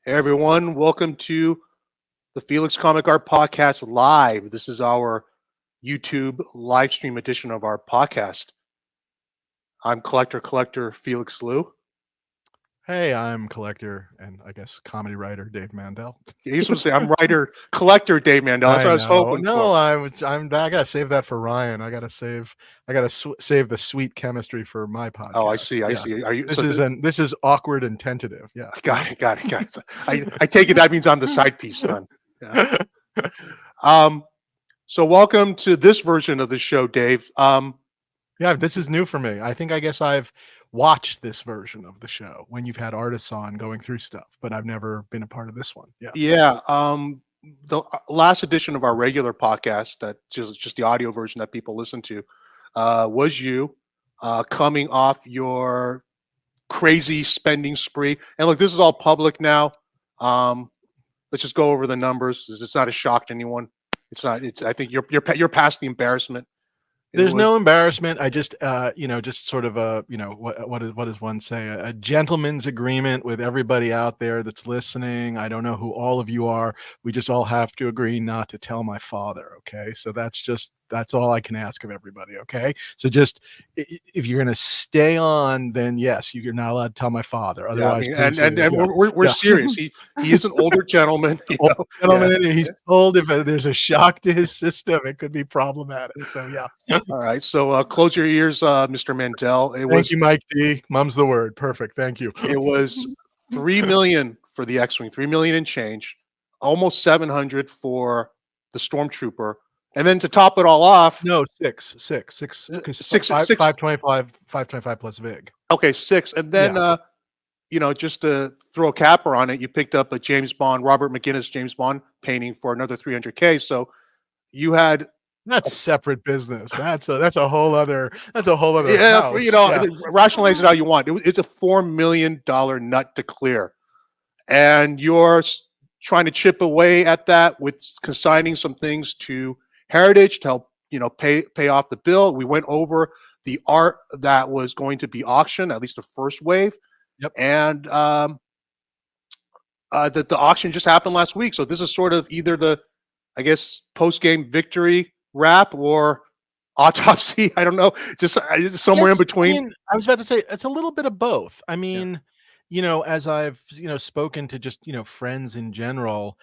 Hey everyone, welcome to the Felix Comic Art Podcast live. This is our YouTube live stream edition of our podcast. I'm collector Felix Liu. Hey, I'm collector and I guess comedy writer Dave Mandel. You're supposed to say I'm writer collector Dave Mandel. That's what I was hoping for. I gotta save that for Ryan. I gotta save the sweet chemistry for my podcast. Oh, I see. Are you? This is awkward and tentative. Yeah, got it. I take it that means I'm the side piece then. Yeah. So welcome to this version of the show, Dave. Yeah, this is new for me. I guess I've watched this version of the show when you've had artists on going through stuff, but I've never been a part of this one. Yeah. The last edition of our regular podcast, that just the audio version that people listen to, was you coming off your crazy spending spree. And look, this is all public now. Let's just go over the numbers. It's not a shock to anyone. It's not. I think you're past the embarrassment. There's no embarrassment. I just, just sort of a, what does one say? A gentleman's agreement with everybody out there that's listening. I don't know who all of you are. We just all have to agree not to tell my father. Okay. So that's all I can ask of everybody. Okay. So just, if you're going to stay on, then yes, you're not allowed to tell my father. Otherwise, we're serious. He is an older gentleman. He's told if there's a shock to his system, it could be problematic. So yeah. All right. So close your ears, Mr. Mandel. Thank you, Mike D. Mum's the word. Perfect. Thank you. It was $3 million for the X-Wing, $3 million and change, almost 700 for the Stormtrooper. And then to top it all off, no, six, 525 plus VIG. Okay, 6. And then, just to throw a capper on it, you picked up a Robert McGinnis James Bond painting for another $300K. So you had that's separate business. That's a whole other. Yeah, house. Rationalize it how you want. It's a $4 million nut to clear, and you're trying to chip away at that with consigning some things to Heritage to help pay off the bill. We went over the art that was going to be auctioned, at least the first wave. Yep. And the auction just happened last week. So this is sort of either the, I guess, post-game victory wrap or autopsy. I don't know, just somewhere in between. I was about to say it's a little bit of both. I mean, as I've spoken to just friends in general.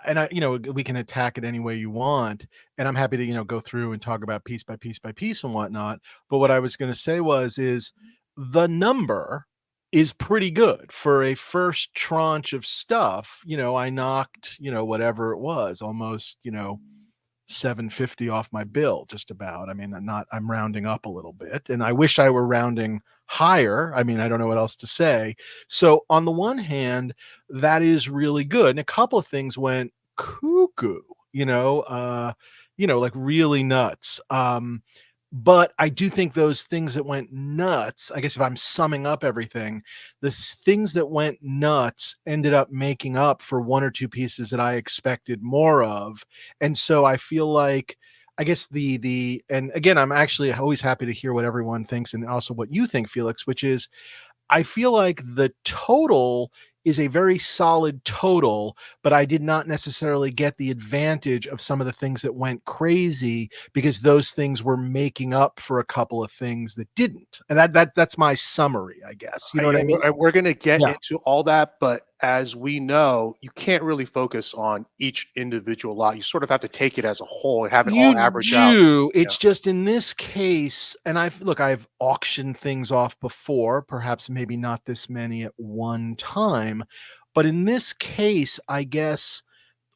And we can attack it any way you want, and I'm happy to go through and talk about piece by piece and whatnot. But what I was going to say is the number is pretty good for a first tranche of stuff. I knocked whatever it was, almost $750 off my bill, just about. I mean, I'm rounding up a little bit, and I wish I were rounding higher. I mean, I don't know what else to say. So on the one hand, that is really good. And a couple of things went cuckoo, like really nuts. But I do think those things that went nuts, I guess if I'm summing up everything, the things that went nuts ended up making up for one or two pieces that I expected more of. And so I feel like, I guess and again, I'm actually always happy to hear what everyone thinks and also what you think, Felix, which is, I feel like the total is a very solid total, but I did not necessarily get the advantage of some of the things that went crazy because those things were making up for a couple of things that didn't. And that's my summary, I guess. You know what I mean? We're going to get into all that, but as we know, you can't really focus on each individual lot. You sort of have to take it as a whole and have it all average out. It's just in this case, and I've auctioned things off before, perhaps maybe not this many at one time, but in this case, I guess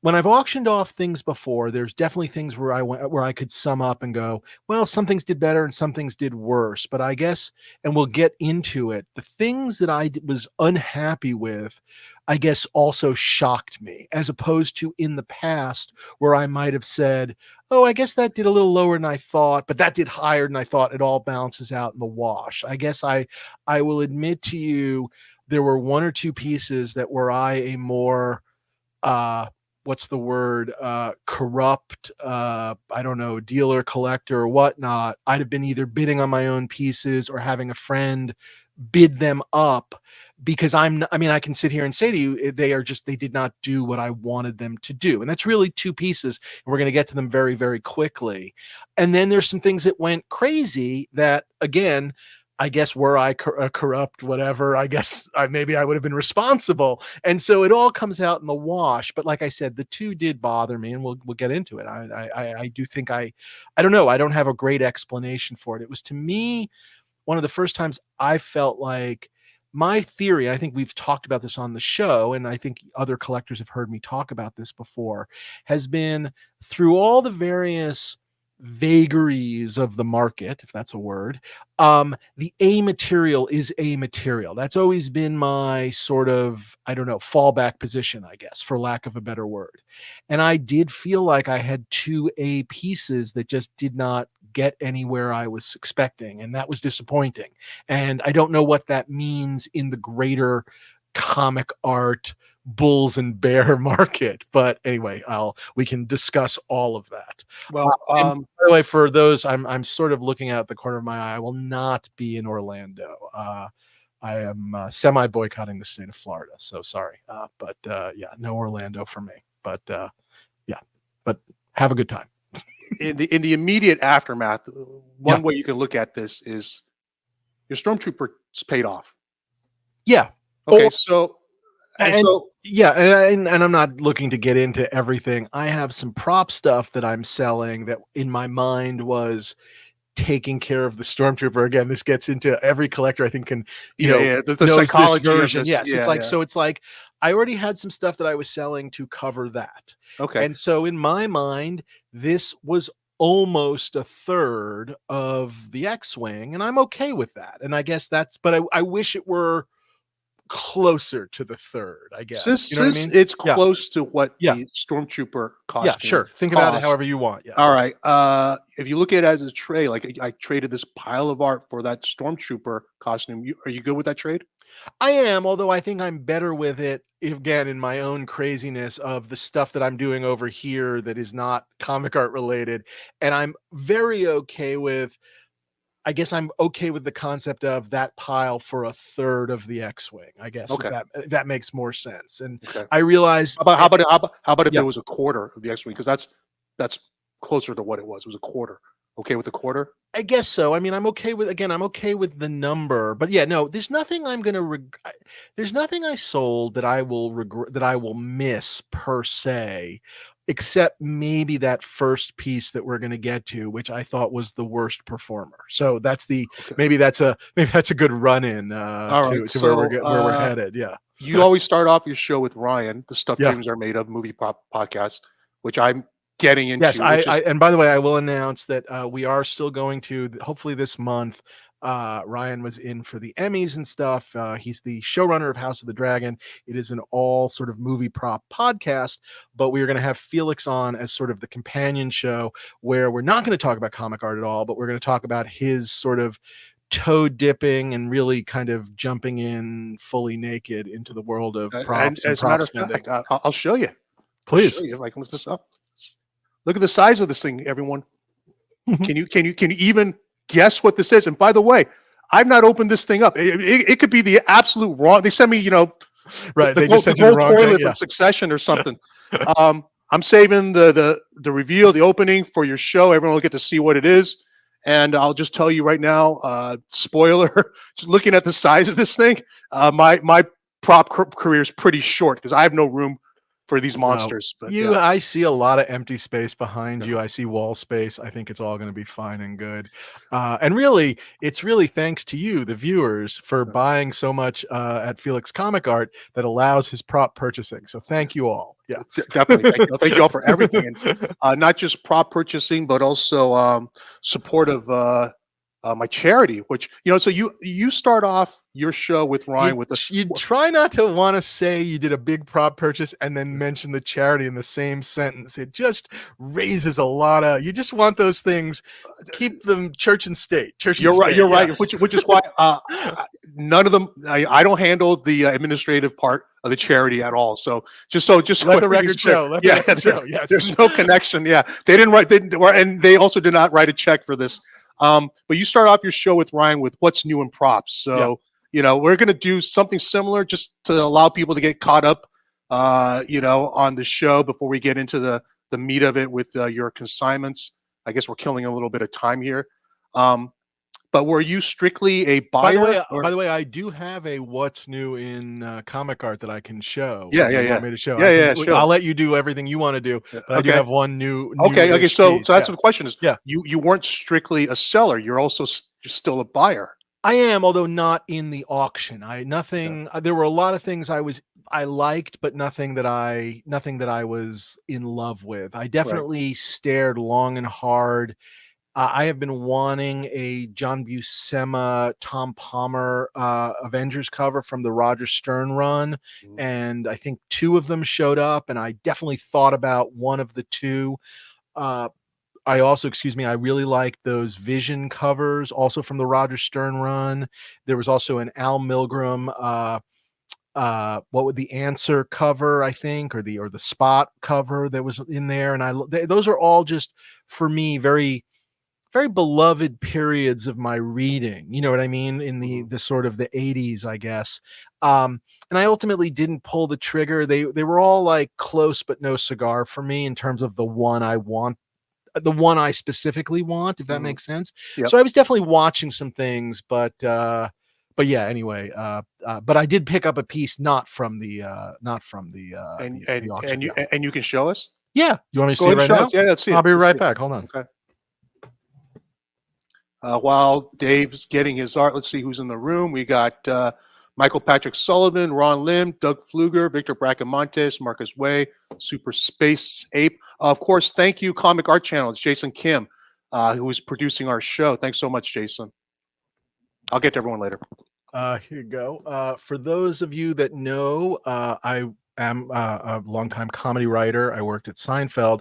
when I've auctioned off things before, there's definitely things where I could sum up and go, well, some things did better and some things did worse. But I guess, and we'll get into it, the things that I was unhappy with, I guess also shocked me, as opposed to in the past where I might have said, oh, I guess that did a little lower than I thought, but that did higher than I thought. It all balances out in the wash. I guess I will admit to you, there were one or two pieces that were a more, what's the word, corrupt, I don't know, dealer, collector, or whatnot. I'd have been either bidding on my own pieces or having a friend bid them up because I mean, I can sit here and say to you, they did not do what I wanted them to do. And that's really two pieces. And we're going to get to them very, very quickly. And then there's some things that went crazy that, again, I guess were I corrupt, whatever, I guess maybe I would have been responsible. And so it all comes out in the wash. But like I said, the two did bother me, and we'll get into it. I do think I don't know. I don't have a great explanation for it. It was, to me, one of the first times I felt like my theory, I think we've talked about this on the show, and I think other collectors have heard me talk about this before, has been through all the various vagaries of the market, if that's a word, the A material is A material. That's always been my sort of, I don't know, fallback position, I guess, for lack of a better word. And I did feel like I had two A pieces that just did not get anywhere I was expecting, and that was disappointing. And I don't know what that means in the greater comic art bulls and bear market, but anyway, we can discuss all of that. Well, by the way, for those, I'm sort of looking out at the corner of my eye. I will not be in Orlando. I am semi boycotting the state of Florida, so sorry, but yeah, no Orlando for me. But yeah, but have a good time. In the immediate aftermath, one way you can look at this is your stormtrooper's paid off. Yeah. Okay, and I'm not looking to get into everything. I have some prop stuff that I'm selling that in my mind was taking care of the stormtrooper. Again, this gets into every collector, I think, can the psychology version. of this. Yes, it's like I already had some stuff that I was selling to cover that. Okay. And so in my mind, this was almost a third of the X-Wing, and I'm okay with that. And I guess but I wish it were closer to the third, I guess. Since it's close to what the stormtrooper costume. Yeah, sure. Think about it however you want. Yeah. All right. If you look at it as a trade, like I traded this pile of art for that stormtrooper costume. Are you good with that trade? I am, although I think I'm better with it, again, in my own craziness of the stuff that I'm doing over here that is not comic art related. And I'm very okay with, I guess I'm okay with the concept of that pile for a third of the X-Wing, I guess. Okay. If that makes more sense. And okay. I realize how about if it was a quarter of the X-Wing? Because that's closer to what it was. It was a quarter. Okay with the quarter? I guess so. I mean, I'm okay with the number, but yeah, no, there's nothing I'm going to there's nothing I sold that I will regret, that I will miss per se, except maybe that first piece that we're going to get to, which I thought was the worst performer. So that's maybe that's a good run in to where we're headed. Yeah. You always start off your show with Ryan, the Stuff Dreams Are Made Of movie prop podcast, which I'm getting into. Yes, and by the way, I will announce that we are still going to, hopefully this month. Ryan was in for the Emmys and stuff. He's the showrunner of House of the Dragon. It is an all sort of movie prop podcast, but we are going to have Felix on as sort of the companion show, where we're not going to talk about comic art at all, but we're going to talk about his sort of toe dipping and really kind of jumping in fully naked into the world of props. And as a matter of fact, I'll show you. Please. I'll show you if I can lift this up. Look at the size of this thing, everyone. Can you even guess what this is? And by the way, I've not opened this thing up. It could be the absolute wrong. They sent me, right? They just sent you the wrong toilet from Succession or something. I'm saving the reveal, the opening for your show. Everyone will get to see what it is. And I'll just tell you right now, spoiler, just looking at the size of this thing, my prop career is pretty short because I have no room for these monsters. But I see a lot of empty space behind you. I see wall space. I think it's all going to be fine and good. And really, it's really thanks to you, the viewers, for buying so much at Felix Comic Art that allows his prop purchasing. So thank you all. Yeah, definitely. Thank you all for everything. And, not just prop purchasing, but also support of my charity, which, so you start off your show with Ryan you try not to want to say you did a big prop purchase and then mention the charity in the same sentence. It just raises a lot of, you just want those things, keep them church and state. You're right. Which is why none of them, I don't handle the administrative part of the charity at all. So just let the record show. Yes. There's no connection. Yeah. They didn't write, and they also did not write a check for this. But you start off your show with Ryan with what's new in props. So we're going to do something similar just to allow people to get caught up, on the show before we get into the meat of it with your consignments. I guess we're killing a little bit of time here. But were you strictly a buyer? By the way, I do have a what's new in comic art that I can show. Yeah, You yeah. want me to show? Sure. I'll let you do everything you want to do. But I do have one new. Okay. So that's the question is, yeah, you weren't strictly a seller. You're also you're still a buyer. I am, although not in the auction. There were a lot of things I liked, but nothing that I was in love with. I definitely stared long and hard. I have been wanting a John Buscema, Tom Palmer Avengers cover from the Roger Stern run, and I think 2 of them showed up, and I definitely thought about one of the 2. I also, I really liked those Vision covers, also from the Roger Stern run. There was also an Al Milgrom, what would the Answer cover, I think, or the Spot cover that was in there, and those are all just for me very, very beloved periods of my reading. You know what I mean? In the sort of the 80s, I guess. And I ultimately didn't pull the trigger. They were all like close but no cigar for me in terms of the one I want. The one I specifically want, if that makes sense. Yep. So I was definitely watching some things, but yeah, anyway, but I did pick up a piece not from the auction. And you can show us? Yeah. You want me to see it right now? Yeah, let's see it. I'll be right back. Hold on. Okay. While Dave's getting his art, let's see who's in the room. We got Michael Patrick Sullivan, Ron Lim, Doug Pfluger, Victor Bracamontes, Marcus Way, Super Space Ape. Of course, thank you, Comic Art Channel. It's Jason Kim, who is producing our show. Thanks so much, Jason. I'll get to everyone later. Here you go. For those of you that know, I am a longtime comedy writer. I worked at Seinfeld.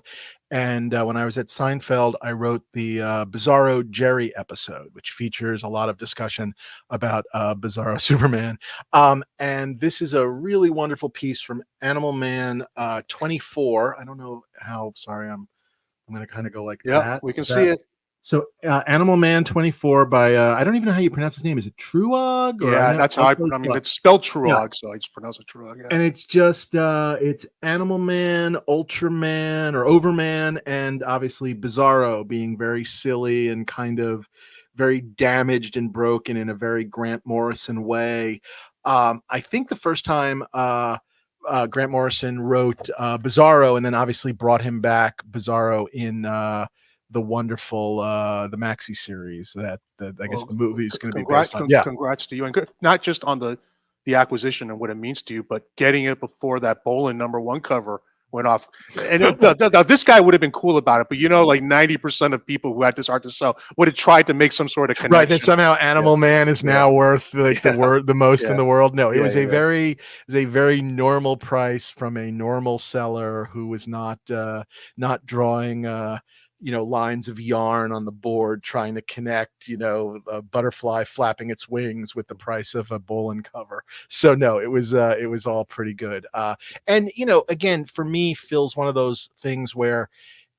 And when I was at Seinfeld, I wrote the Bizarro Jerry episode, which features a lot of discussion about Bizarro Superman. And this is a really wonderful piece from Animal Man 24. I don't know how, sorry, I'm going to kind of go like that. Yeah, we can see it. So Animal Man 24 by, I don't even know how you pronounce his name. Is it Truog? Yeah, that's how I mean, it's spelled Truog, so I just pronounce it Truog. Yeah. And it's just, it's Animal Man, Ultraman, or Overman, and obviously Bizarro being very silly and kind of very damaged and broken in a very Grant Morrison way. I think the first time Grant Morrison wrote Bizarro and then obviously brought him back Bizarro in the wonderful the Maxi series that I guess the movie is going to be based on. Yeah, congrats to you, and not just on the acquisition and what it means to you, but getting it before that Bolin #1 cover went off. And this guy would have been cool about it, but like 90% of people who had this art to sell would have tried to make some sort of connection. Right, that somehow Animal Man is now worth like the most in the world. No, it was a very normal price from a normal seller who was not drawing lines of yarn on the board trying to connect, a butterfly flapping its wings with the price of a Bolin cover. So no, it was all pretty good. And again, for me, Phil's one of those things where,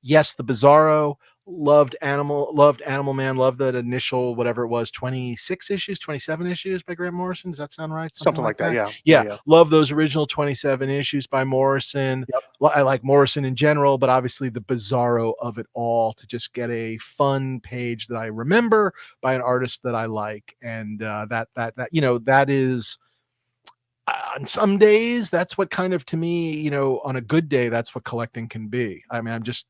yes, the Bizarro, loved Animal Man, loved that initial, whatever it was, 26 issues, 27 issues by Grant Morrison. Does that sound right? Something like that. Yeah. Love those original 27 issues by Morrison. Yep. I like Morrison in general, but obviously the Bizarro of it all, to just get a fun page that I remember by an artist that I like. And that is, on some days, that's what kind of, to me, on a good day, that's what collecting can be. I mean, I'm just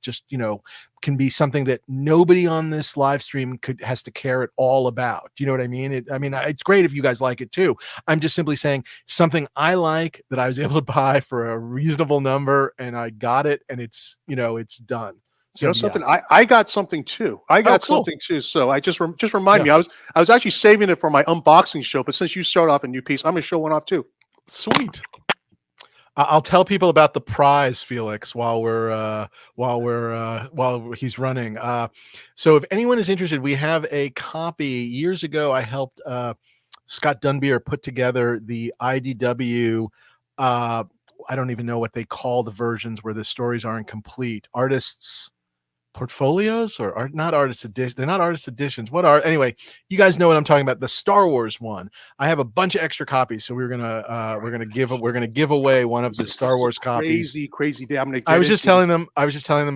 can be something that nobody on this live stream has to care at all about. Do you know what I mean? It's great if you guys like it too. I'm just simply saying something I like that I was able to buy for a reasonable number, and I got it, and it's it's done. So, something I got something too. Something too. So I just remind me. I was actually saving it for my unboxing show, but since you showed off a new piece, I'm gonna show one off too. Sweet. I'll tell people about the prize, Felix, while he's running. So if anyone is interested, we have a copy. Years ago, I helped Scott Dunbier put together the IDW. I don't even know what they call the versions where the stories aren't complete. Artists portfolios or art, not artist edition. They're not artist editions. What are, anyway, you guys know what I'm talking about. The Star Wars one. I have a bunch of extra copies. So we're gonna give away one of the Star Wars copies. Crazy day. I'm gonna get I was just telling them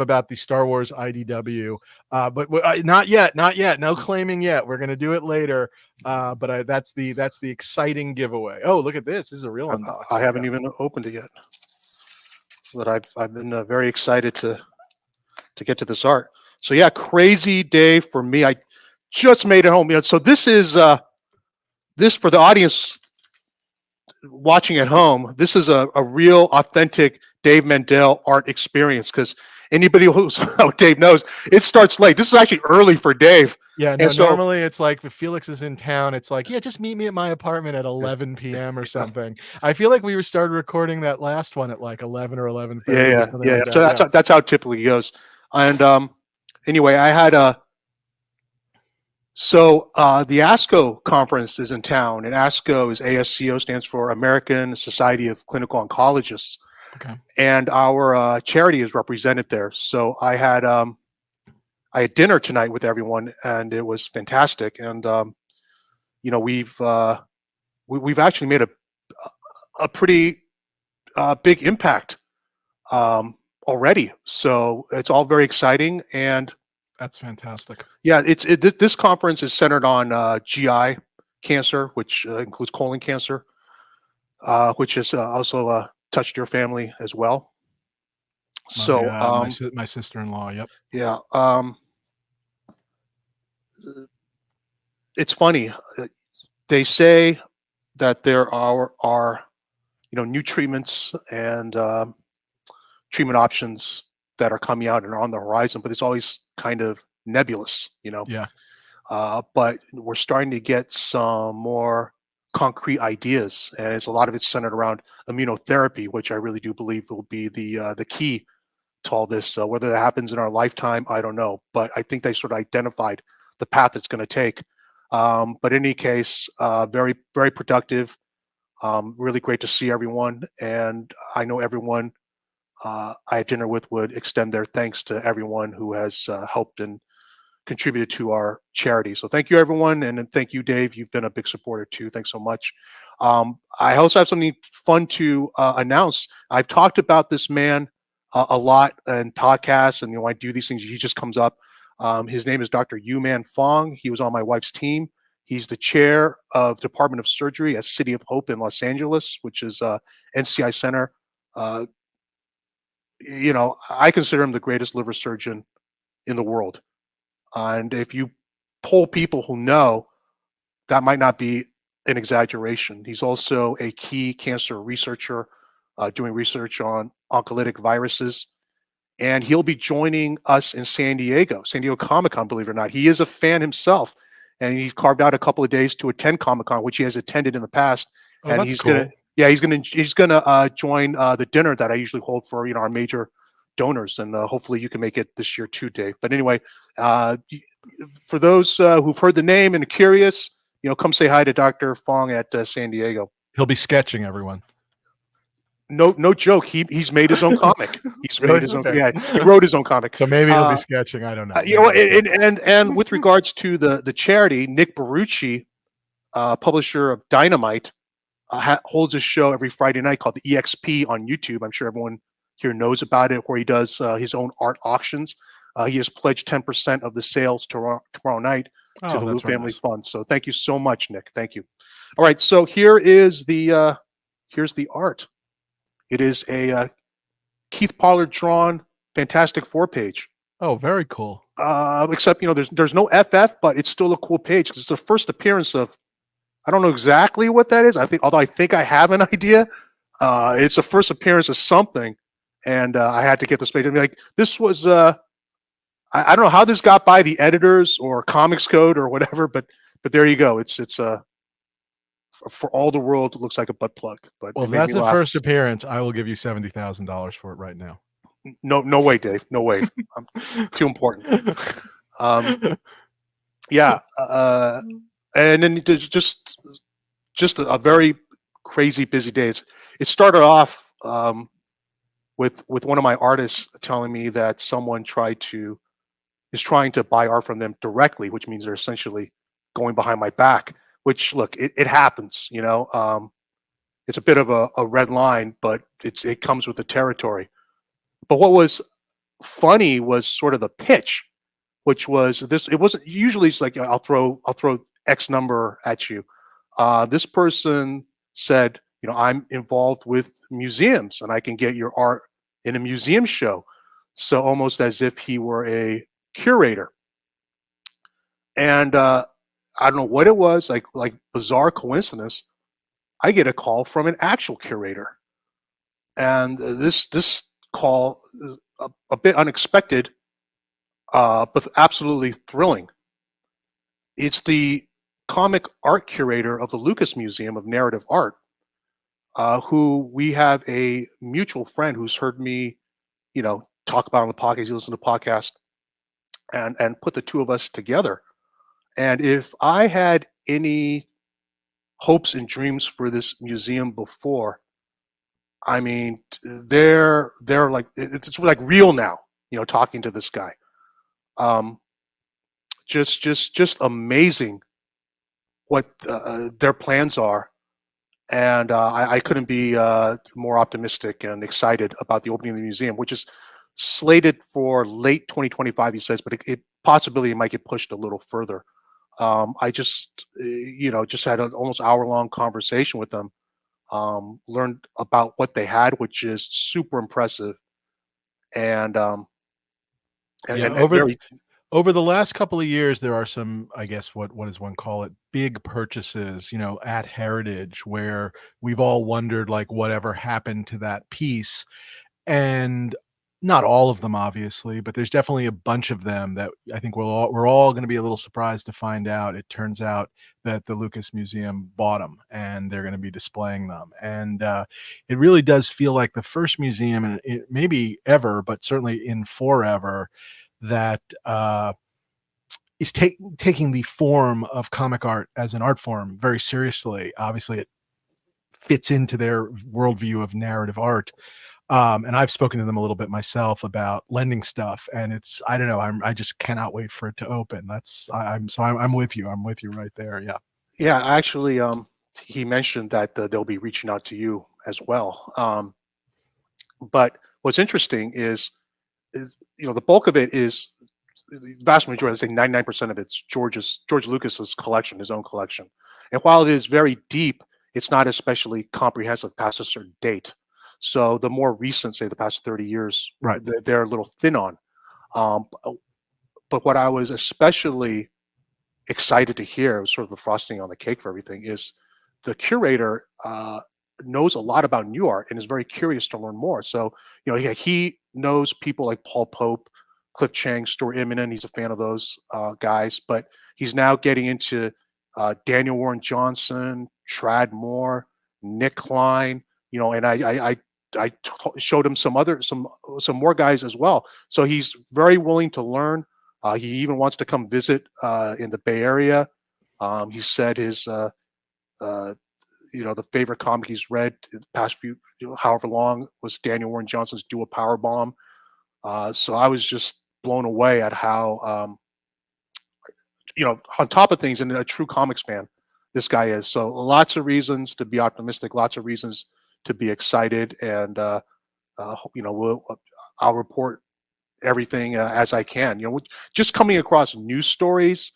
about the Star Wars IDW. But not yet. No claiming yet. We're gonna do it later. But that's the exciting giveaway. Oh, look at this. This is a real unboxing. I haven't even opened it yet, but I've been very excited to get to this art. So yeah, crazy day for me. I just made it home. So this is this, for the audience watching at home, this is a real authentic Dave Mandel art experience, because anybody who's Dave knows it starts late. This is actually early for Dave. Yeah, no, so normally it's like if Felix is in town, it's like, yeah, just meet me at my apartment at 11 p.m. or something. I feel like we started recording that last one at like 11 or 11:30. Yeah. So that's how it typically goes. And anyway, I had the ASCO conference is in town, and ASCO is ASCO, stands for American Society of Clinical Oncologists. Okay. And our charity is represented there. So I had dinner tonight with everyone, and it was fantastic. And we've actually made a pretty big impact already. So it's all very exciting, and that's fantastic. Yeah, this conference is centered on GI cancer, which includes colon cancer, which has also touched your family as well. My sister-in-law. Yep. Yeah. It's funny. They say that there are new treatments and treatment options that are coming out and are on the horizon, but it's always kind of nebulous, Yeah. But we're starting to get some more concrete ideas, and a lot of it's centered around immunotherapy, which I really do believe will be the key to all this. Whether that happens in our lifetime, I don't know, but I think they sort of identified the path it's going to take. But in any case, very, very productive. Really great to see everyone, and I know everyone I had dinner with would extend their thanks to everyone who has helped and contributed to our charity. So thank you, everyone, and thank you, Dave. You've been a big supporter too. Thanks so much. I also have something fun to announce. I've talked about this man a lot in podcasts, and I do these things. He just comes up. His name is Dr. Yuman Fong. He was on my wife's team. He's the chair of Department of Surgery at City of Hope in Los Angeles, which is NCI Center. I consider him the greatest liver surgeon in the world. And if you poll people who know, that might not be an exaggeration. He's also a key cancer researcher, doing research on oncolytic viruses. And he'll be joining us in San Diego Comic Con, believe it or not. He is a fan himself, and he carved out a couple of days to attend Comic Con, which he has attended in the past. Oh, and he's cool. He's gonna join the dinner that I usually hold for our major donors, and hopefully you can make it this year too, Dave. But anyway, for those who've heard the name and are curious, come say hi to Dr. Fong at San Diego. He'll be sketching everyone. No joke. He's made his own comic. He's made his own. Yeah, he wrote his oon comic. So maybe he'll be sketching. I don't know. And with regards to the charity, Nick Barucci, publisher of Dynamite, holds a show every Friday night called the EXP on YouTube. I'm sure everyone here knows about it, where he does his own art auctions. He has pledged 10% of the sales tomorrow night to the Lou Family Fund. So thank you so much, Nick. Thank you. All right, so here's the art. It is a Keith Pollard drawn fantastic 4-page. Oh, very cool. Except there's no FF, but it's still a cool page because it's the first appearance of. I don't know exactly what that is. Although I think I have an idea. It's the first appearance of something, and I had to get this page. I mean, this was. I don't know how this got by the editors or Comics Code or whatever, but there you go. It's for all the world, it looks like a butt plug. But well, if that's the first appearance, I will give you $70,000 for it right now. No way, Dave. No way. I'm too important. Yeah. And then just a very crazy busy day. It started off with one of my artists telling me that someone tried to is trying to buy art from them directly, which means they're essentially going behind my back. Which, look, it happens. It's a bit of a red line, but it comes with the territory. But what was funny was sort of the pitch, which was this. It wasn't usually it's like I'll throw X number at you. This person said, I'm involved with museums and I can get your art in a museum show. So almost as if he were a curator. And I don't know what it was, like bizarre coincidence. I get a call from an actual curator, and this call is a bit unexpected, but absolutely thrilling. It's the comic art curator of the Lucas Museum of Narrative Art, who we have a mutual friend who's heard me, talk about on the podcast. He listens to the podcast, and put the two of us together. And if I had any hopes and dreams for this museum before, I mean, they're like it's like real now. Talking to this guy, um, just amazing what their plans are, and I couldn't be more optimistic and excited about the opening of the museum, which is slated for late 2025. He says, but it possibly might get pushed a little further. I just had an almost hour-long conversation with them. Learned about what they had, which is super impressive, and Yeah, and very. over the last couple of years, there are some, I guess, what does one call it? Big purchases, at Heritage, where we've all wondered, like, whatever happened to that piece. And not all of them, obviously, but there's definitely a bunch of them that I think we're all going to be a little surprised to find out. It turns out that the Lucas Museum bought them, and they're going to be displaying them. And it really does feel like the first museum, and it maybe ever, but certainly in forever, that is taking the form of comic art as an art form very seriously. Obviously, it fits into their worldview of narrative art. And I've spoken to them a little bit myself about lending stuff, and I don't know, I just cannot wait for it to open. I'm with you. I'm with you right there. Yeah. Yeah, actually, he mentioned that they'll be reaching out to you as well. But what's interesting is the bulk of it is the vast majority. I say 99% of it's George Lucas's collection, his own collection. And while it is very deep, it's not especially comprehensive past a certain date. So the more recent, say the past 30 years, Right. they're a little thin on. Um, but what I was especially excited to hear, was sort of the frosting on the cake for everything, is the curator knows a lot about new art and is very curious to learn more. So, he knows people like Paul Pope, Cliff Chang, Stuart Immonen. He's a fan of those guys, but he's now getting into Daniel Warren Johnson, Trad Moore, Nick Klein, and showed him some more guys as well. So he's very willing to learn. He even wants to come visit in the Bay Area. He said his the favorite comic he's read in the past few, however long, was Daniel Warren Johnson's Do a Power Bomb. So I was just blown away at how, on top of things, and a true comics fan this guy is. So lots of reasons to be optimistic, lots of reasons to be excited, and I'll report everything as I can. Just coming across news stories,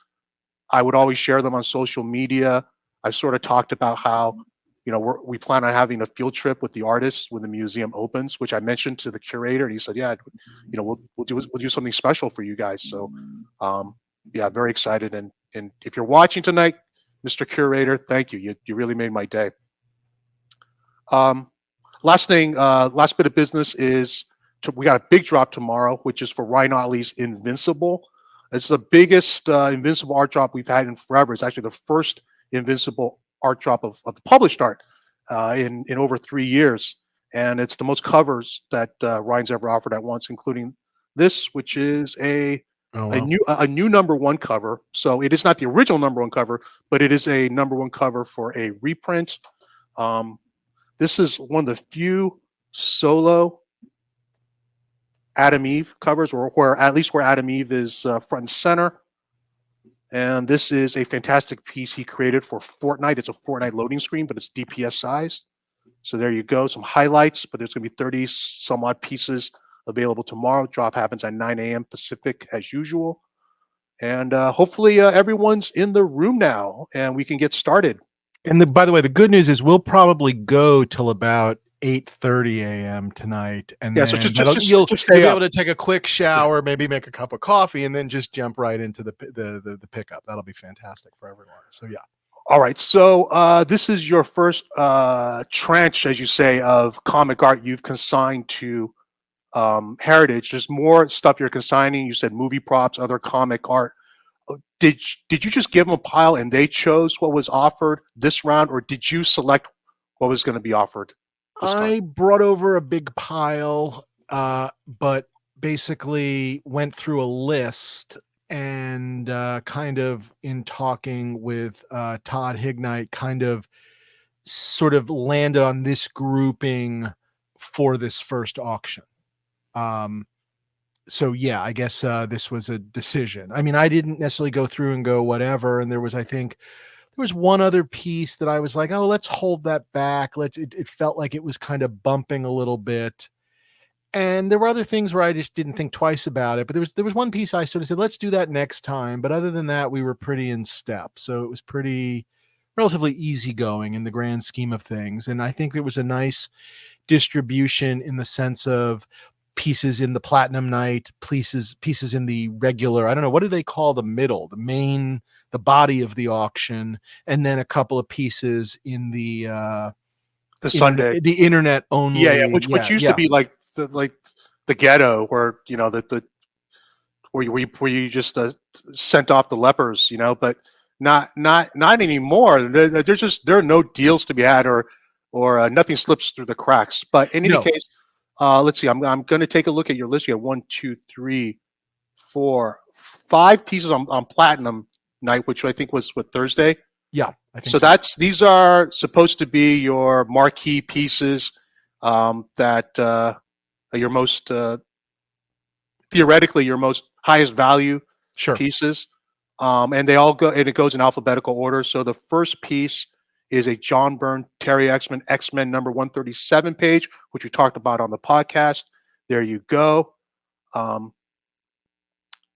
I would always share them on social media. I've sort of talked about how, we plan on having a field trip with the artists when the museum opens, which I mentioned to the curator, and he said, "Yeah, we'll do something special for you guys." So, yeah, very excited. And if you're watching tonight, Mr. Curator, thank you. You really made my day. Last bit of business is we got a big drop tomorrow, which is for Ryan Otley's Invincible. It's the biggest Invincible art drop we've had in forever. It's actually the first Invincible art drop of the published art in over 3 years, and it's the most covers that Ryan's ever offered at once, including this, which is a new number one cover. So it is not the original number one cover, but it is a number one cover for a reprint. This is one of the few solo Adam Eve covers, or where at least where Adam Eve is front and center. And this is a fantastic piece he created for Fortnite. It's a Fortnite loading screen, but it's DPS size. So there you go. Some highlights, but there's going to be 30 some odd pieces available tomorrow. Drop happens at 9 a.m. Pacific as usual. And hopefully everyone's in the room now and we can get started. And by the way, the good news is we'll probably go till about 8:30 a.m. tonight, and yeah, then so you'll stay be up. able to take a quick shower, maybe make a cup of coffee, and then just jump right into the pickup. That'll be fantastic for everyone. So yeah. All right, so this is your first tranche, as you say, of comic art you've consigned to Heritage. There's more stuff you're consigning. You said movie props, other comic art. Did you just give them a pile and they chose what was offered this round, or did you select what was going to be offered this time? I brought over a big pile, but basically went through a list and kind of in talking with Todd Hignite, kind of sort of landed on this grouping for this first auction. So yeah, I guess this was a decision. I mean, I didn't necessarily go through and go whatever, and there was, I think, there was one other piece that I was like, oh, let's hold that back. It felt like it was kind of bumping a little bit. And there were other things where I just didn't think twice about it. But there was one piece I sort of said, let's do that next time. But other than that, we were pretty in step. So it was pretty relatively easygoing in the grand scheme of things. And I think there was a nice distribution in the sense of pieces in the Platinum Night, pieces in the regular, I don't know, what do they call the middle, the body of the auction, and then a couple of pieces in the Sunday, the internet only. Yeah, which used to be like the ghetto, where you know where you just sent off the lepers, you know, but not anymore. There are no deals to be had, or nothing slips through the cracks. But in any case, let's see. I'm going to take a look at your list. You have 1, 2, 3, 4, 5 pieces on Platinum Night, which I think was Thursday. Yeah, I think so. These are supposed to be your marquee pieces that your most theoretically your most highest value pieces, and they all go, and it goes in alphabetical order. So the first piece is a John Byrne Terry X-Men number 137 page, which we talked about on the podcast. There you go.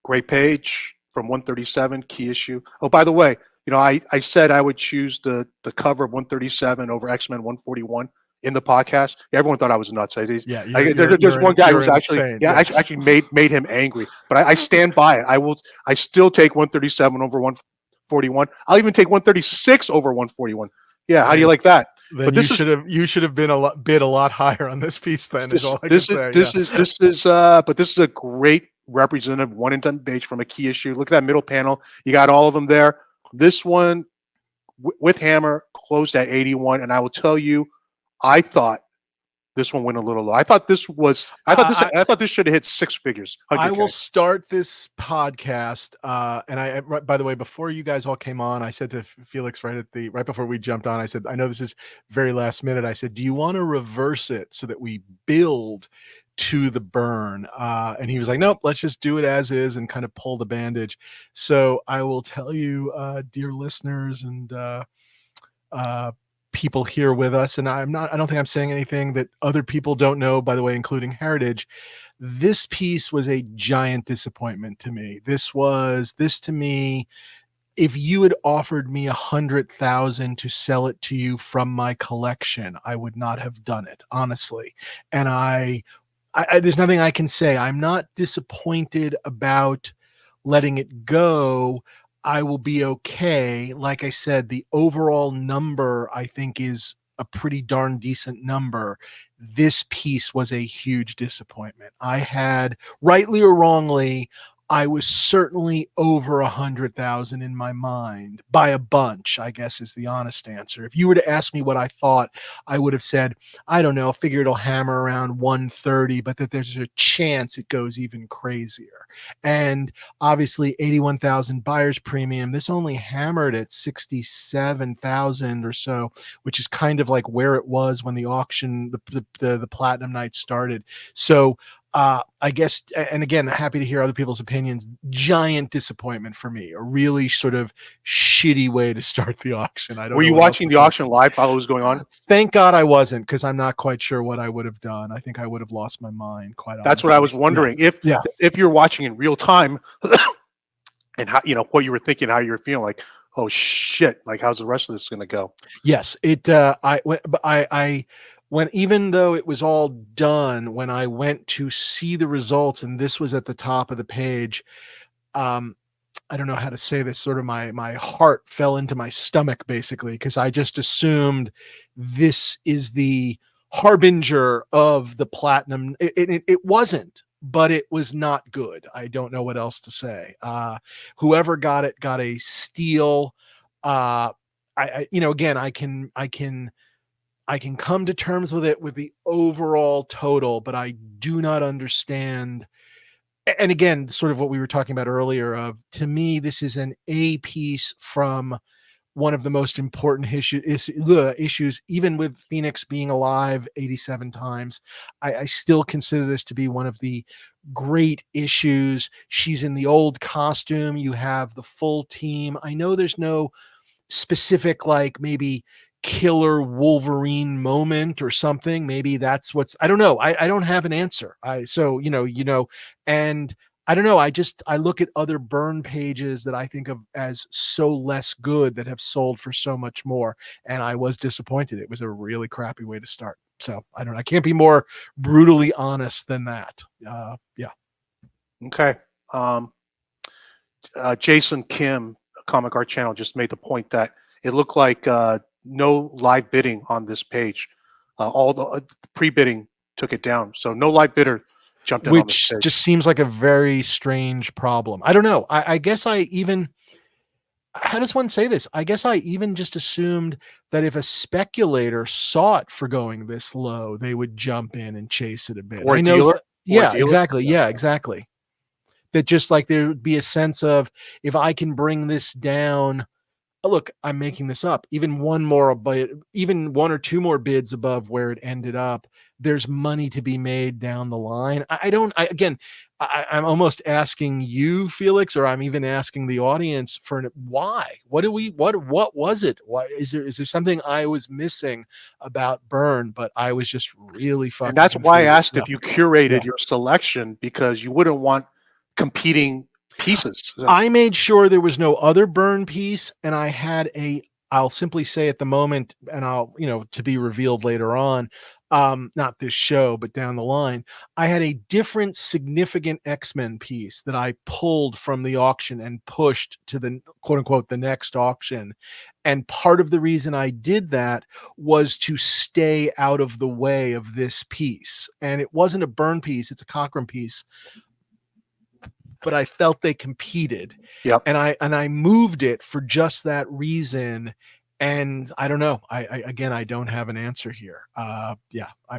Great page from 137, key issue. Oh, by the way, you know, I said I would choose the cover of 137 over X-Men 141 in the podcast. Yeah, everyone thought I was nuts. There's one guy who's actually actually made him angry. But I stand by it. I still take 137 over 141. I'll even take 136 over 141. Yeah, how do you like that? Then but you should have been bid a lot higher on this piece. Then this is a great representative 1 in 10 page from a key issue. Look at that middle panel. You got all of them there. This one with Hammer closed at 81, and I will tell you, I thought this one went a little low. I thought this should have hit 6 figures. 100K. I will start this podcast, and by the way, before you guys all came on, I said to Felix right before we jumped on, I said, I know this is very last minute. I said, do you want to reverse it so that we build to the burn? And he was like, nope, let's just do it as is and kind of pull the bandage. So I will tell you, dear listeners and people here with us, and I don't think I'm saying anything that other people don't know, by the way, including Heritage. This piece was a giant disappointment to me. This to me, if you had offered me 100,000 to sell it to you from my collection, I would not have done it, honestly. And I there's nothing I can say. I'm not disappointed about letting it go. I will be okay. Like I said, the overall number, I think, is a pretty darn decent number. This piece was a huge disappointment. I had, rightly or wrongly, I was certainly over 100,000 in my mind by a bunch, I guess is the honest answer. If you were to ask me what I thought, I would have said, I don't know, figure it'll hammer around 130, but that there's a chance it goes even crazier. And obviously 81,000 buyer's premium. This only hammered at 67,000 or so, which is kind of like where it was when the auction, the Platinum Night started. So I guess, and again, happy to hear other people's opinions. Giant disappointment for me. A really sort of shitty way to start the auction. I don't Were know you what else watching to the say. auction live while it was going on? Thank God I wasn't, because I'm not quite sure what I would have done. I think I would have lost my mind, quite honestly. That's what I was wondering. Yeah. If you're watching in real time, and how, what you were thinking, how you were feeling, like, oh shit, like how's the rest of this going to go? Yes, when even though it was all done, when I went to see the results, and this was at the top of the page, um, I don't know how to say this, sort of my heart fell into my stomach, basically, because I just assumed this is the harbinger of the platinum. It wasn't, but it was not good. I don't know what else to say. Whoever got it got a steal. Again, I can come to terms with it, with the overall total, but I do not understand. And again, sort of what we were talking about earlier, of, to me, this is an A piece from one of the most important issues, even with Phoenix being alive 87 times. I still consider this to be one of the great issues. She's in the old costume. You have the full team. I know there's no specific, like, maybe killer Wolverine moment or something. Maybe that's what's, I don't know. I don't have an answer. And I don't know. I look at other burn pages that I think of as so less good, that have sold for so much more. And I was disappointed. It was a really crappy way to start. So I don't know. I can't be more brutally honest than that. Yeah. Okay. Jason Kim, Comic Art Channel, just made the point that it looked like no live bidding on this page. All the pre-bidding took it down, so no live bidder jumped in on this Which page. just seems like a very strange problem. I don't know. I guess I even, how does one say this? I guess I even just assumed that if a speculator saw it for going this low, they would jump in and chase it a bit. Or a I know. dealer. Yeah, exactly. Yeah, exactly. That just like there would be a sense of, if I can bring this down, look, I'm making this up, even one or two more bids above where it ended up, there's money to be made down the line. I'm almost asking you, Felix, or I'm even asking the audience for why. What was it? Why is there something I was missing about Burn? But I was just really fucking. And that's why I confused. asked if you curated your selection, because you wouldn't want competing pieces. I made sure there was no other Burn piece, and I had I'll simply say at the moment, and I'll, to be revealed later on, not this show, but down the line, I had a different significant X-Men piece that I pulled from the auction and pushed to the quote unquote the next auction. And part of the reason I did that was to stay out of the way of this piece. And it wasn't a Burn piece, it's a Cochran piece, but I felt they competed. Yep. And I moved it for just that reason. And I don't know. I don't have an answer here. I'm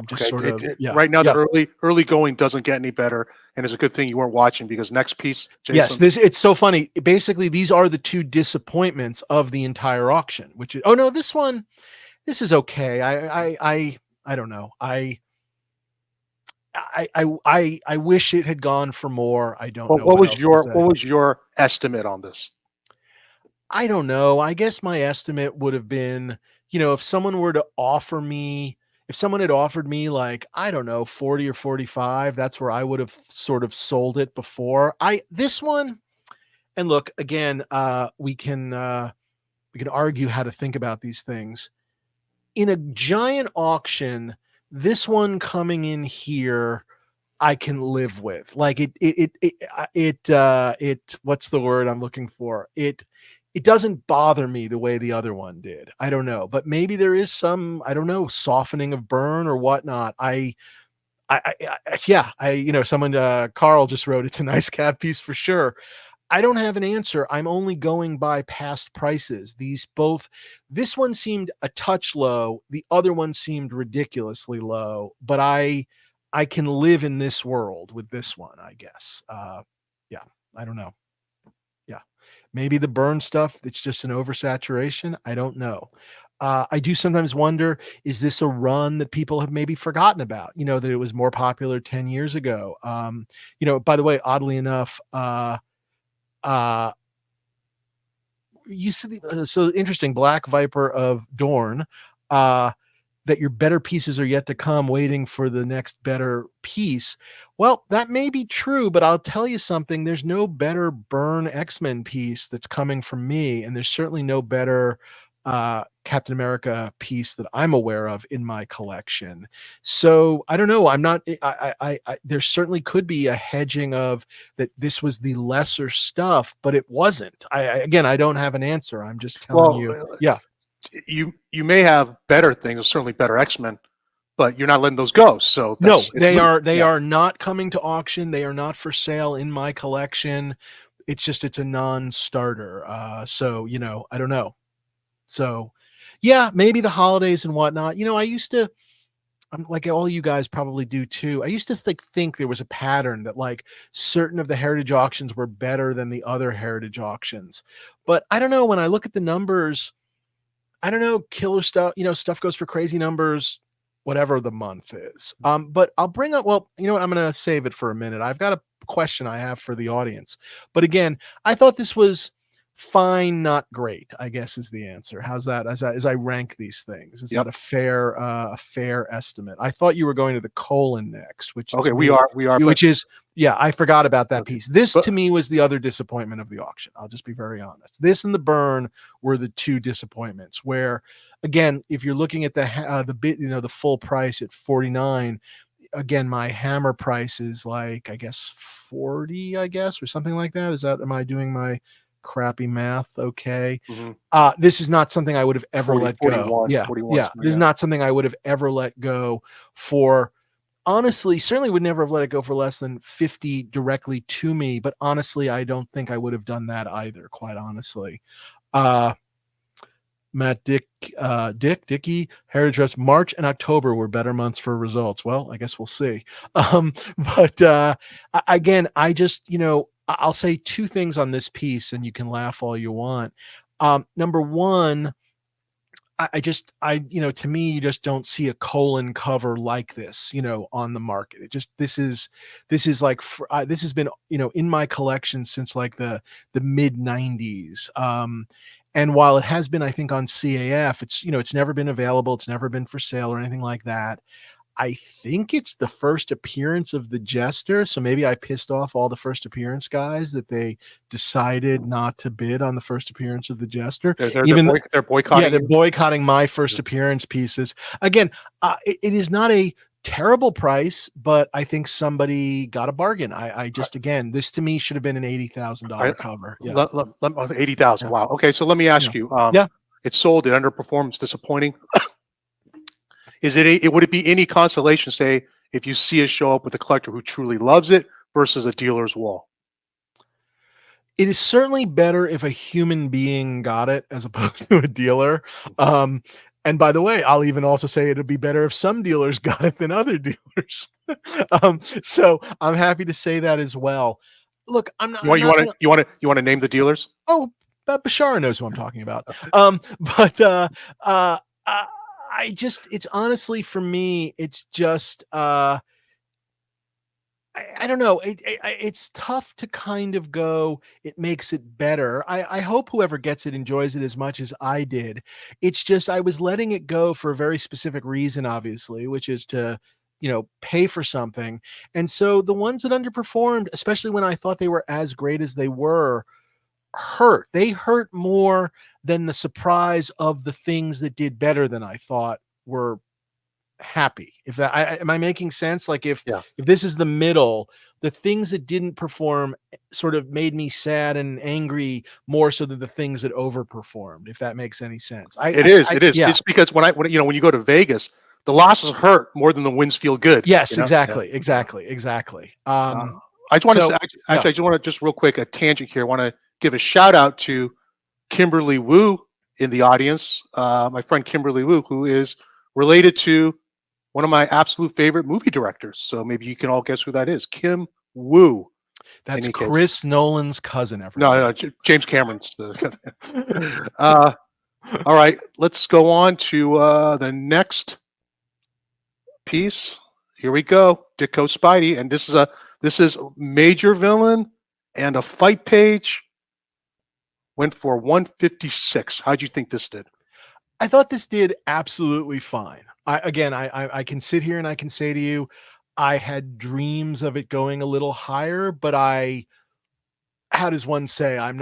just right now. The early going doesn't get any better, and it's a good thing you weren't watching, because next piece, Jason. Yes, it's so funny. Basically, these are the two disappointments of the entire auction. Which is, this is okay. I don't know. I wish it had gone for more. I don't know. What was your estimate on this? I don't know. I guess my estimate would have been, if someone had offered me like, I don't know, 40 or 45, that's where I would have sort of sold it before. This one, and look, again, we can argue how to think about these things. In a giant auction, this one coming in here, I can live with. Like what's the word I'm looking for? It doesn't bother me the way the other one did. I don't know, but maybe there is some, I don't know, softening of Burn or whatnot. Someone, Carl just wrote, it's a nice cat piece for sure. I don't have an answer. I'm only going by past prices. This one seemed a touch low. The other one seemed ridiculously low, but I can live in this world with this one, I guess. I don't know. Yeah. Maybe the Burn stuff, it's just an oversaturation. I don't know. I do sometimes wonder, is this a run that people have maybe forgotten about? That it was more popular 10 years ago. By the way, oddly enough, uh, you see, so interesting, Black Viper of Dorn, uh, that your better pieces are yet to come, waiting for the next better piece. Well, that may be true, but I'll tell you something. There's no better Byrne X-Men piece that's coming from me, and there's certainly no better Captain America piece that I'm aware of in my collection. So I don't know. I'm not. There certainly could be a hedging of that. This was the lesser stuff, but it wasn't. Again, I don't have an answer. I'm just telling you. Yeah. You may have better things, certainly better X-Men, but you're not letting those go. So no, they are not coming to auction. They are not for sale in my collection. It's a non-starter. So I don't know. So yeah, maybe the holidays and whatnot. I used to, I'm like all you guys probably do too. I used to think there was a pattern that like certain of the heritage auctions were better than the other heritage auctions. But I don't know, when I look at the numbers, I don't know, killer stuff, stuff goes for crazy numbers, whatever the month is. But I'll bring up, well, you know what? I'm going to save it for a minute. I've got a question I have for the audience. But again, I thought this was fine, not great, I guess is the answer. How's that? As I rank these things, is that a fair estimate? I thought you were going to the colon next, which okay, we are, which is, yeah, I forgot about that piece. This to me was the other disappointment of the auction. I'll just be very honest. This and the Byrne were the two disappointments. Where, again, if you're looking at the full price at 49. Again, my hammer price is like, I guess 40, or something like that. Am I doing my crappy math? Okay. Mm-hmm. This is not something I would have ever 40, let 41, go. Yeah. 41, Yeah. This is not something I would have ever let go for. Honestly, certainly would never have let it go for less than 50 directly to me. But honestly, I don't think I would have done that either, quite honestly. Matt Dickey, Heritage Reps, March and October were better months for results. Well, I guess we'll see. But again, I just, I'll say two things on this piece and you can laugh all you want. Number one, to me, you just don't see a colon cover like this, on the market. This has been, in my collection since like the mid 90s. And while it has been, I think, on CAF, it's never been available. It's never been for sale or anything like that. I think it's the first appearance of the Jester. So maybe I pissed off all the first appearance guys that they decided not to bid on the first appearance of the Jester. They're boycotting. Yeah, they're boycotting my first appearance pieces. Again, it is not a terrible price, but I think somebody got a bargain. Again, this to me should have been an $80,000 cover. Yeah. 80,000. Yeah. Wow. Okay. So let me ask you, it sold, it underperformed, it's disappointing. Would it be any consolation, say, if you see it show up with a collector who truly loves it versus a dealer's wall? It is certainly better if a human being got it as opposed to a dealer. And by the way, I'll even also say it'd be better if some dealers got it than other dealers. So I'm happy to say that as well. Look, I'm not. You want to name the dealers? Oh, Bashara knows who I'm talking about. It's honestly, for me, it's just, I don't know. It's tough to kind of go, it makes it better. I hope whoever gets it enjoys it as much as I did. It's just, I was letting it go for a very specific reason, obviously, which is to, pay for something. And so the ones that underperformed, especially when I thought they were as great as they were, hurt. They hurt more than the surprise of the things that did better than I thought were happy. Am I making sense? Like if this is the middle, the things that didn't perform sort of made me sad and angry more so than the things that overperformed, if that makes any sense. It is. Yeah. It's because when you go to Vegas, the losses hurt more than the wins feel good. Yes, exactly. I just want to just real quick, a tangent here. I want to give a shout out to Kimberly Wu in the audience. My friend Kimberly Wu, who is related to one of my absolute favorite movie directors. So maybe you can all guess who that is. Kim Wu. That's Chris Nolan's cousin. Everybody. No, James Cameron's. All right, let's go on to the next piece. Here we go. Ditko Spidey, and this is major villain and a fight page. Went for 156. How'd you think this did? I thought this did absolutely fine. I can sit here and I can say to you, I had dreams of it going a little higher, but how does one say, I think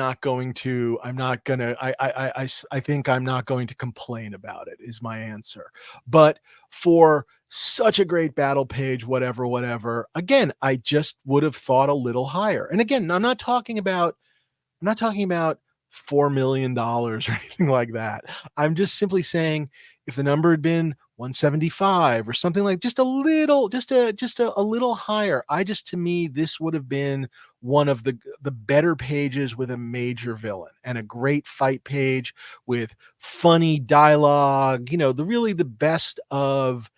I'm not going to complain about it is my answer. But for such a great battle page, whatever, again, I just would have thought a little higher. And again, I'm not talking about $4 million or anything like that. I'm just simply saying if the number had been 175 or something like just a little higher, to me, this would have been one of the better pages with a major villain and a great fight page with funny dialogue, the best of,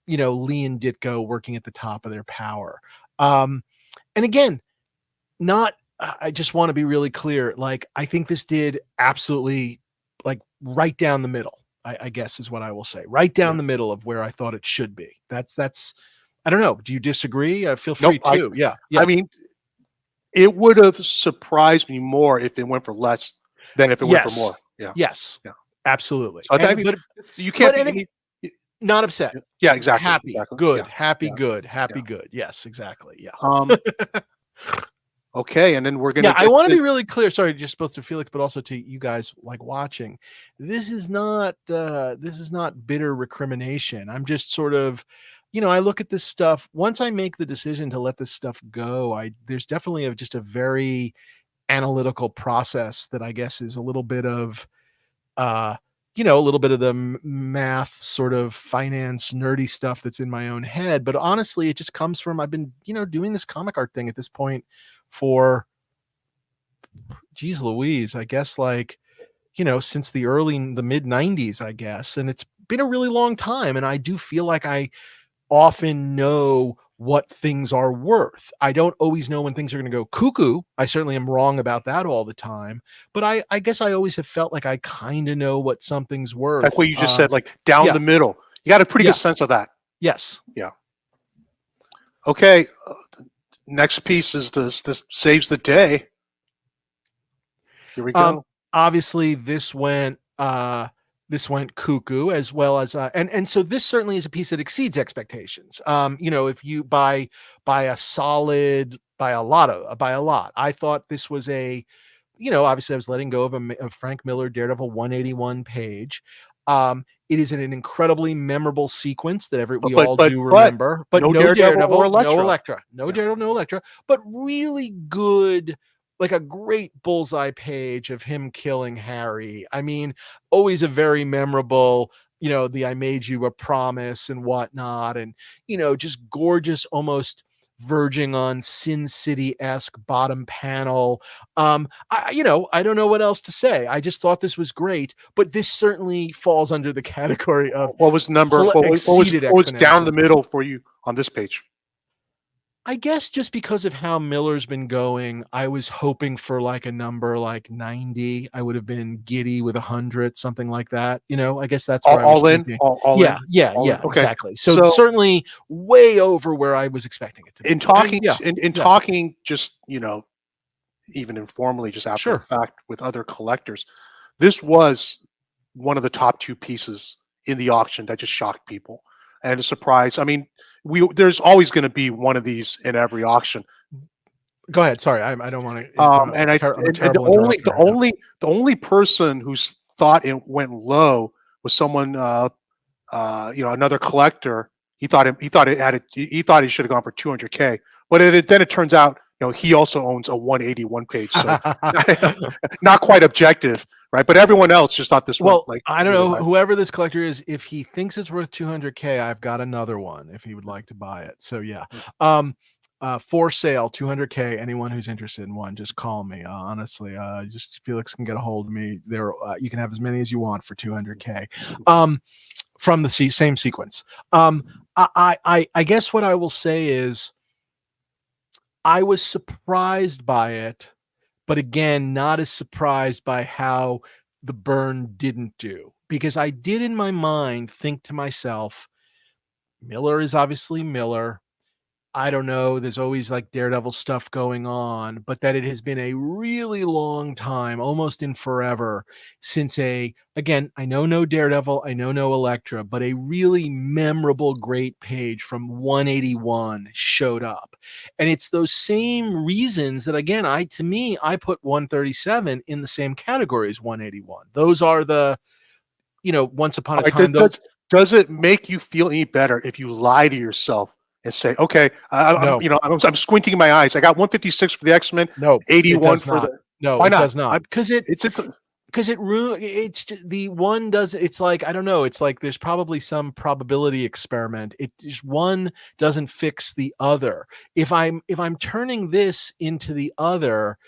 Lee and Ditko working at the top of their power. And again, I just want to be really clear. Like, I think this did absolutely, like, right down the middle, I guess is what I will say. Right down the middle of where I thought it should be. That's, I don't know. Do you disagree? I feel free to. Yeah. I mean, it would have surprised me more if it went for less than if it went for more. Yeah. Yes. Yeah. Absolutely. So you can't be not upset. Yeah, exactly. Happy, exactly. good, yeah. happy, yeah. good, happy, yeah. good. Yes, exactly. Yeah. Okay, and then we're gonna. Yeah, I want to be really clear. Sorry, just both to Felix, but also to you guys like watching. This is not bitter recrimination. I'm just sort of, I look at this stuff. Once I make the decision to let this stuff go, there's definitely just a very analytical process that I guess is a little bit of, a little bit of the math sort of finance nerdy stuff that's in my own head. But honestly, it just comes from I've been, doing this comic art thing at this point for, geez Louise, I guess since the mid 90s, I guess. And it's been a really long time. And I do feel like I often know what things are worth. I don't always know when things are going to go cuckoo. I certainly am wrong about that all the time. But I guess I always have felt like I kind of know what something's worth. That's what you just said, like down the middle. You got a pretty good sense of that. Yes. Yeah. Okay. Next piece is this saves the day. Here we go. Obviously, this went cuckoo, as well as and so this certainly is a piece that exceeds expectations. If you by a lot, I thought this was obviously I was letting go of a Frank Miller Daredevil 181 page. It is an incredibly memorable sequence that we all do remember. But no Daredevil or Elektra. No Daredevil, no Elektra. But really good, like a great bullseye page of him killing Harry. I mean, always a very memorable, the I made you a promise and whatnot. And, just gorgeous, almost verging on Sin City-esque bottom panel. I don't know what else to say. I just thought this was great, but this certainly falls under the category of what was down the middle for you on this page? I guess just because of how Miller's been going, I was hoping for like a number like 90. I would have been giddy with 100, something like that. I guess that's what all in. Okay. Exactly. So certainly way over where I was expecting it to be. In talking, just even informally, just after the fact with other collectors, this was one of the top two pieces in the auction that just shocked people. And a surprise. I mean, there's always going to be one of these in every auction. Go ahead. Sorry, I don't want to. The only person who thought it went low was someone, another collector. He thought he should have gone for 200K, but then it turns out, he also owns a 181 page, so not quite objective. Right, but everyone else just thought this one. I don't know. Whoever this collector is, if he thinks it's worth 200K, I've got another one. If he would like to buy it, so yeah, for sale, 200K. Anyone who's interested in one, just call me. Honestly, just Felix can get a hold of me. There, you can have as many as you want for 200K. From the same sequence. I guess what I will say is, I was surprised by it. But again, not as surprised by how the Byrne didn't do, because I did in my mind think to myself, Miller is obviously Miller. I don't know, there's always like Daredevil stuff going on, but that it has been a really long time, almost in forever, since again, I know no Daredevil, I know no Elektra, but a really memorable, great page from 181 showed up. And it's those same reasons that, again, to me, I put 137 in the same category as 181. Those are the, once upon a time, does it make you feel any better if you lie to yourself and say, okay, No. I'm squinting my eyes. I got 156 for the X-Men, No, 81 for the. No, Why it not? does not. Because it's the one does, it's like, I don't know, it's like there's probably some probability experiment. It just, one doesn't fix the other. If I'm turning this into the other,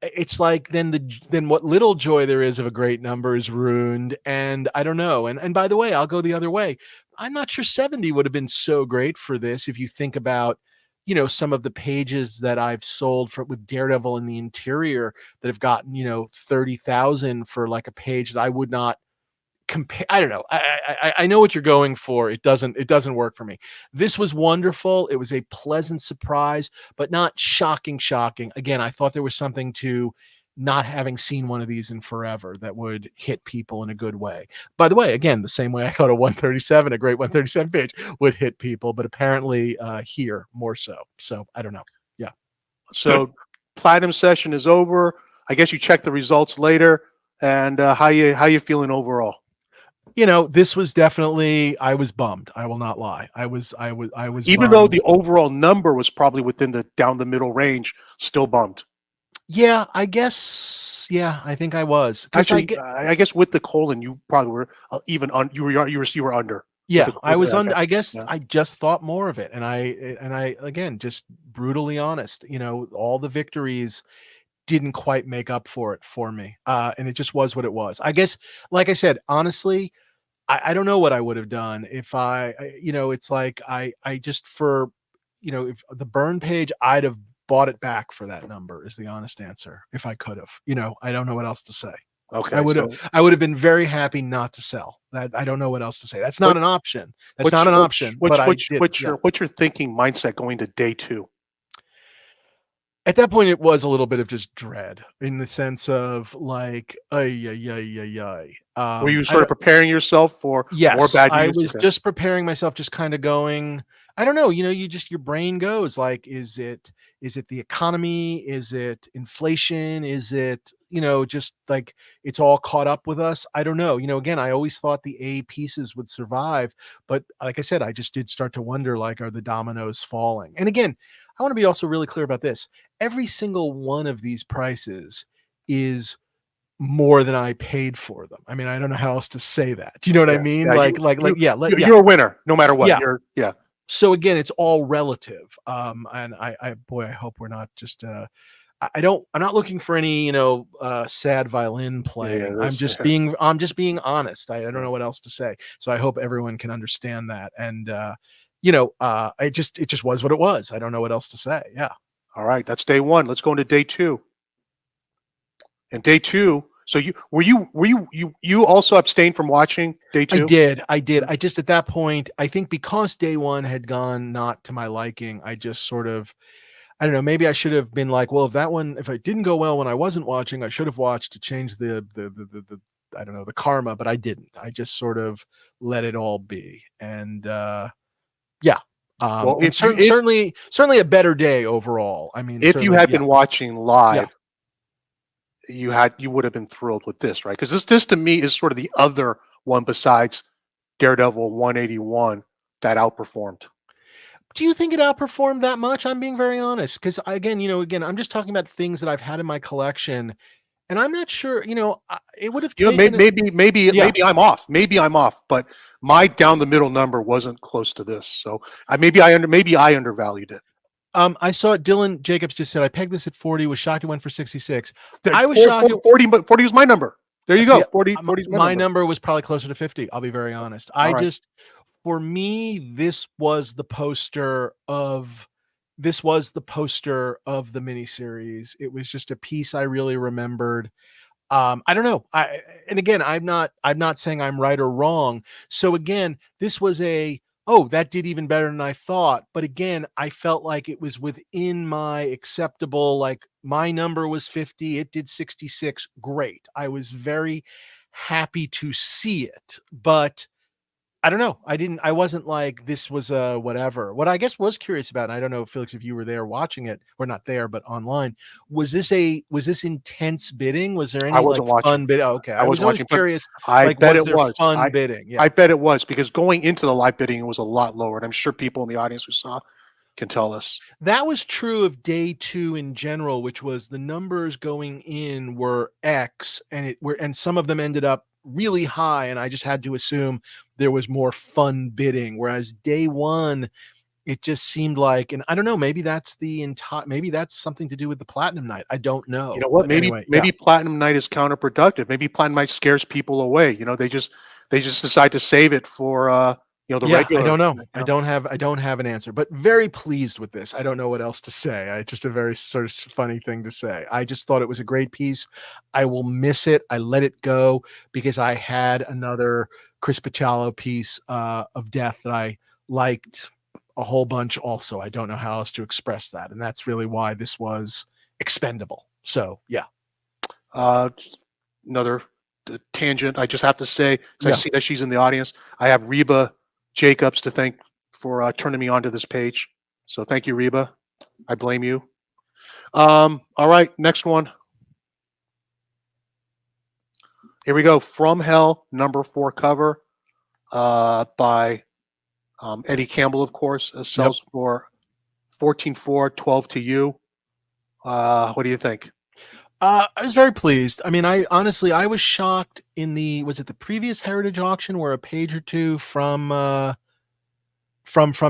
it's like then what little joy there is of a great number is ruined. And I don't know. And by the way, I'll go the other way. I'm not sure 70 would have been so great for this. If you think about, some of the pages that I've sold with Daredevil in the interior that have gotten, 30,000 for like a page that I would not compare. I don't know. I know what you're going for. It doesn't work for me. This was wonderful. It was a pleasant surprise, but not shocking. Again, I thought there was something to not having seen one of these in forever that would hit people in a good way. By the way, again, the same way I thought a 137, a great 137 page would hit people, but apparently here more so. So I don't know. Yeah. So Platinum session is over. I guess you check the results later. And how you feeling overall? This was definitely, I was bummed. I will not lie. I was Even bummed. though the overall number was probably within the down the middle range, still bummed. Yeah, I guess. Yeah, I think I was. Actually, I guess with the colon, you probably were even on. You were under. Yeah, I was under. I guess yeah. I just thought more of it, and I again, just brutally honest. All the victories didn't quite make up for it for me, and it just was what it was. I guess, like I said, honestly, I don't know what I would have done if it's like I just for, if the Byrne page, I'd have bought it back for that number is the honest answer. If I could have, I don't know what else to say. Okay. I would have been very happy not to sell that. I don't know what else to say. That's not an option. That's not an option. What's your thinking mindset going to day 2? At that point, it was a little bit of just dread, in the sense of like, were you sort of preparing yourself for more bad news? I was just preparing myself, just kind of going, I don't know, your brain goes like, is it the economy? Is it inflation? Is it, just like it's all caught up with us? I don't know. Again, I always thought the A pieces would survive, but like I said, I just did start to wonder, like, are the dominoes falling? And again, I want to be also really clear about this. Every single one of these prices is more than I paid for them. I mean, I don't know how else to say that. Do you know what I mean? You're a winner no matter what. Yeah. So again, it's all relative. And I hope we're not just, I'm not looking for any, sad violin playing. I'm just being honest. I don't know what else to say. So I hope everyone can understand that. And, it just was what it was. I don't know what else to say. Yeah. All right. That's day 1. Let's go into day 2. And day 2. So you also abstained from watching day 2? I did. I just, at that point, I think because day 1 had gone not to my liking, I just sort of, I don't know, maybe I should have been like, well, if it didn't go well when I wasn't watching, I should have watched to change the I don't know, the karma, but I didn't. I just sort of let it all be. And yeah. Well, certainly a better day overall. I mean, if you had been watching live, you would have been thrilled with this, right? Because this to me is sort of the other one besides Daredevil 181 that outperformed. Do you think it outperformed that much? I'm being very honest, because again, I'm just talking about things that I've had in my collection, and I'm not sure. It would have taken. Maybe I'm off. Maybe I'm off, but my down the middle number wasn't close to this, so maybe I undervalued it. I saw Dylan Jacobs just said I pegged this at 40. Was shocked it went for 66. I was shocked. 40, but 40 was my number. There you go. 40. My number was probably closer to 50. I'll be very honest. For me, this was the poster of the miniseries. It was just a piece I really remembered. I don't know. And again, I'm not saying I'm right or wrong. So again, this was oh, that did even better than I thought. But again, I felt like it was within my acceptable, like my number was 50, it did 66. Great. I was very happy to see it, but I don't know. I wasn't like, this was a whatever. What I guess was curious about, and I don't know, Felix, if you were there watching it, or not there, but online, was this intense bidding? Was there I any like wasn't watching. fun bidding? Oh, okay. I I was wasn't always watching, but curious, I like, bet was it there was. fun bidding? Yeah. I bet it was, because going into the live bidding, it was a lot lower, and I'm sure people in the audience who saw can tell us. That was true of day 2 in general, which was the numbers going in were X, and some of them ended up really high, and I just had to assume there was more fun bidding. Whereas day 1, it just seemed like, and I don't know, maybe that's maybe that's something to do with the platinum night. I don't know. You know what? But Maybe anyway, yeah. platinum night is counterproductive. Maybe platinum night scares people away. They just decide to save it for the Yeah, regular. I don't know. you I know. don't have an answer, but very pleased with this. I don't know what else to say. Just a very sort of funny thing to say. I just thought it was a great piece. I will miss it. I let it go because I had another Chris Picciolo piece of death that I liked a whole bunch also. I don't know how else to express that. And that's really why this was expendable. So yeah. Another tangent. I just have to say, because I Yeah. see that she's in the audience, I have Reba Jacobs to thank for turning me onto this page. So thank you, Reba. I blame you. All right, next one. Here we go. From Hell, number 4 cover by Eddie Campbell, of course. Sells for $14,400, 12 to you. What do you think? I was very pleased. I mean, I honestly, I was shocked was it the previous Heritage auction where a page or two from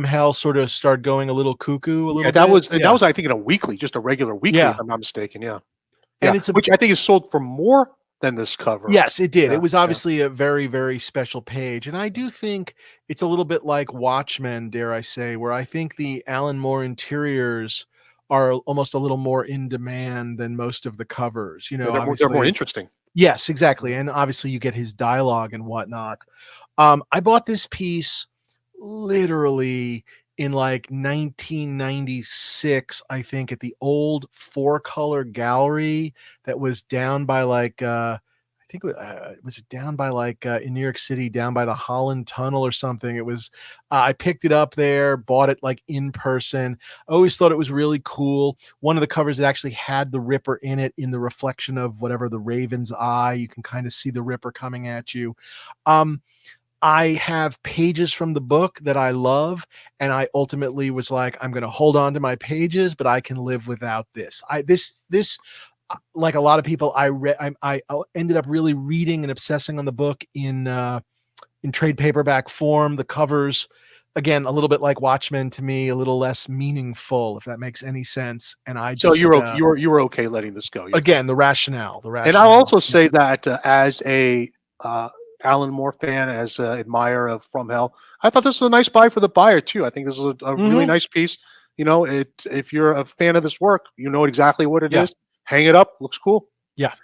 Hell sort of started going a little cuckoo a little bit. That was I think in a weekly, just a regular weekly, Yeah. if I'm not mistaken. Yeah. And Yeah, which I think is sold for more than this cover. Yes, it did. Yeah, It was obviously a very, very special page. And I do think it's a little bit like Watchmen, dare I say, where I think the Alan Moore interiors are almost a little more in demand than most of the covers. They're more obviously. interesting. Yes, exactly. And obviously you get his dialogue and whatnot. I bought this piece literally in like 1996, I think, at the old 4-color gallery that was down by like I think was it down by like in New York City, down by the Holland Tunnel or something. It was I picked it up there, bought it like in person. I always thought it was really cool. One of the covers that actually had the Ripper in it, in the reflection of whatever the Raven's eye. You can kind of see the Ripper coming at you. I have pages from the book that I love, and I ultimately was like, I'm going to hold on to my pages, but I can live without this. This like a lot of people, I ended up really reading and obsessing on the book in trade paperback form. The covers, again, a little bit like Watchmen to me, a little less meaningful, if that makes any sense. And So you were okay letting this go. Again, the rationale. And I'll also say that as a Alan Moore fan, as an admirer of From Hell, I thought this was a nice buy for the buyer too. I think this is a really nice piece. If you're a fan of this work, you know exactly what it is. Hang it up. Looks cool. Yeah.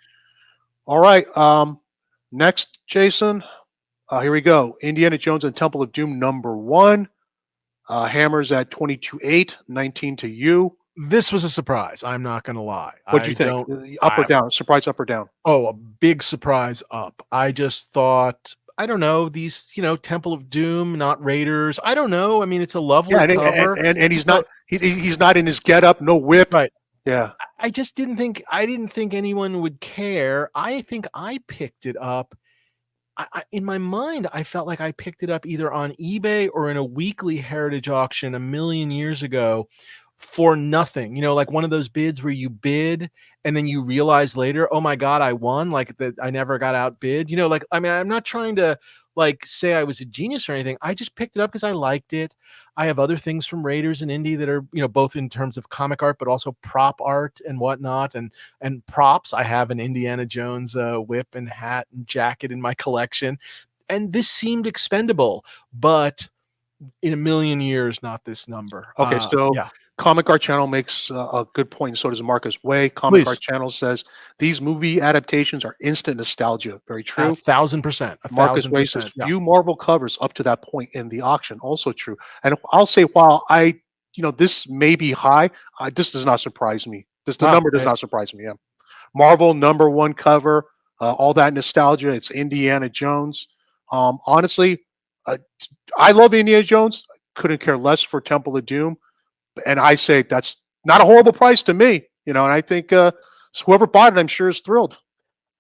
All right. Next, Jason. Here we go. Indiana Jones and Temple of Doom, number 1. Hammers at 22.8, 19 to you. This was a surprise. I'm not going to lie. What'd you think? Up or down? Surprise, up or down? Oh, a big surprise up. I just thought, I don't know, these, Temple of Doom, not Raiders. I don't know. I mean, it's a lovely cover. And he's not he's not in his getup, no whip. Right. Yeah. I didn't think anyone would care. I think I picked it up. In my mind, I felt like I picked it up either on eBay or in a weekly Heritage auction a million years ago for nothing. Like one of those bids where you bid and then you realize later, oh my God, I won. Like that, I never got outbid. I'm not trying to like say I was a genius or anything. I just picked it up because I liked it. I have other things from Raiders and Indy that are, both in terms of comic art, but also prop art and whatnot, and props. I have an Indiana Jones whip and hat and jacket in my collection, and this seemed expendable, but in a million years, not this number. Okay, so yeah. Comic Art Channel makes a good point, and so does Marcus Way. Comic Please. Art Channel says these movie adaptations are instant nostalgia. Very true. 1,000%. Marcus Way says 1,000%. Yeah. few Marvel covers up to that point in the auction. Also true. And I'll say, while this may be high, this does not surprise me. The Wow. number does not surprise me. Yeah. Marvel #1 cover, all that nostalgia. It's Indiana Jones. Honestly, I love Indiana Jones. Couldn't care less for Temple of Doom, and I say that's not a horrible price to me. And I think whoever bought it, I'm sure, is thrilled.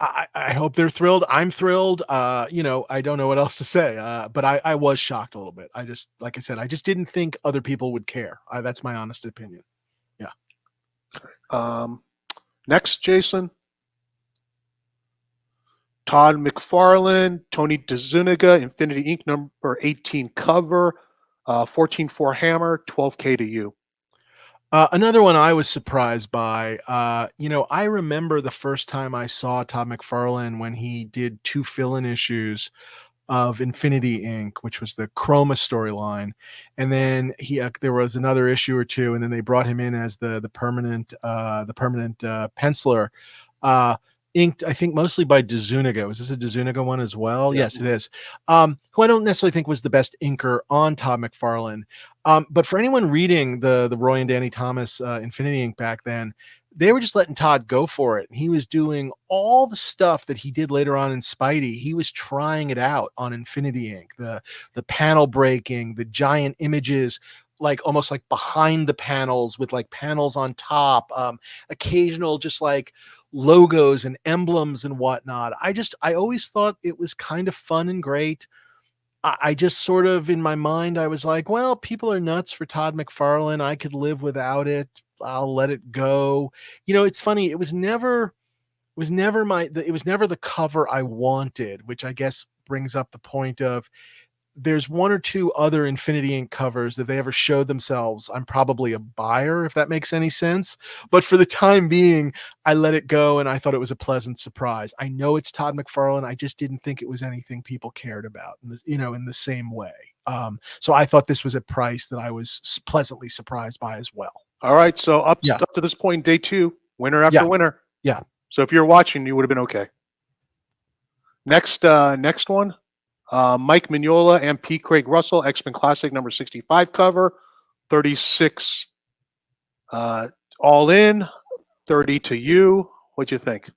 I hope they're thrilled. I'm thrilled. I don't know what else to say. But I was shocked a little bit. Like I said, I just didn't think other people would care. That's my honest opinion. Yeah. Next, Jason. Todd McFarlane, Tony DeZuniga, Infinity Inc. number 18 cover, 14.4 hammer, $12K to you. Another one I was surprised by. I remember the first time I saw Todd McFarlane when he did 2 fill-in issues of Infinity Inc., which was the Chroma storyline, and then there was another issue or two, and then they brought him in as the permanent penciler. Inked, I think, mostly by DeZuniga. Was this a DeZuniga one as well? Yeah. Yes, it is. Who I don't necessarily think was the best inker on Todd McFarlane. But for anyone reading the Roy and Danny Thomas Infinity Inc. back then, they were just letting Todd go for it. He was doing all the stuff that he did later on in Spidey. He was trying it out on Infinity Inc. The panel breaking, the giant images, like almost like behind the panels with like panels on top, occasional just like logos and emblems and whatnot. I always thought it was kind of fun and great. I just sort of, in my mind, I was like, well, people are nuts for Todd McFarlane. I could live without it. I'll let it go. It's funny. It was never the cover I wanted, which I guess brings up the point of, there's 1 or 2 other Infinity Inc. covers that they ever showed themselves, I'm probably a buyer, if that makes any sense. But for the time being, I let it go, and I thought it was a pleasant surprise. I know it's Todd McFarlane. I just didn't think it was anything people cared about, in the same way. So I thought this was a price that I was pleasantly surprised by as well. All right. So up to this point, day 2, winner after winner. Yeah. So if you're watching, you would have been okay. Next one. Mike Mignola and P. Craig Russell, X-Men Classic number 65 cover, 36 all in, 30 to you. What'd you think?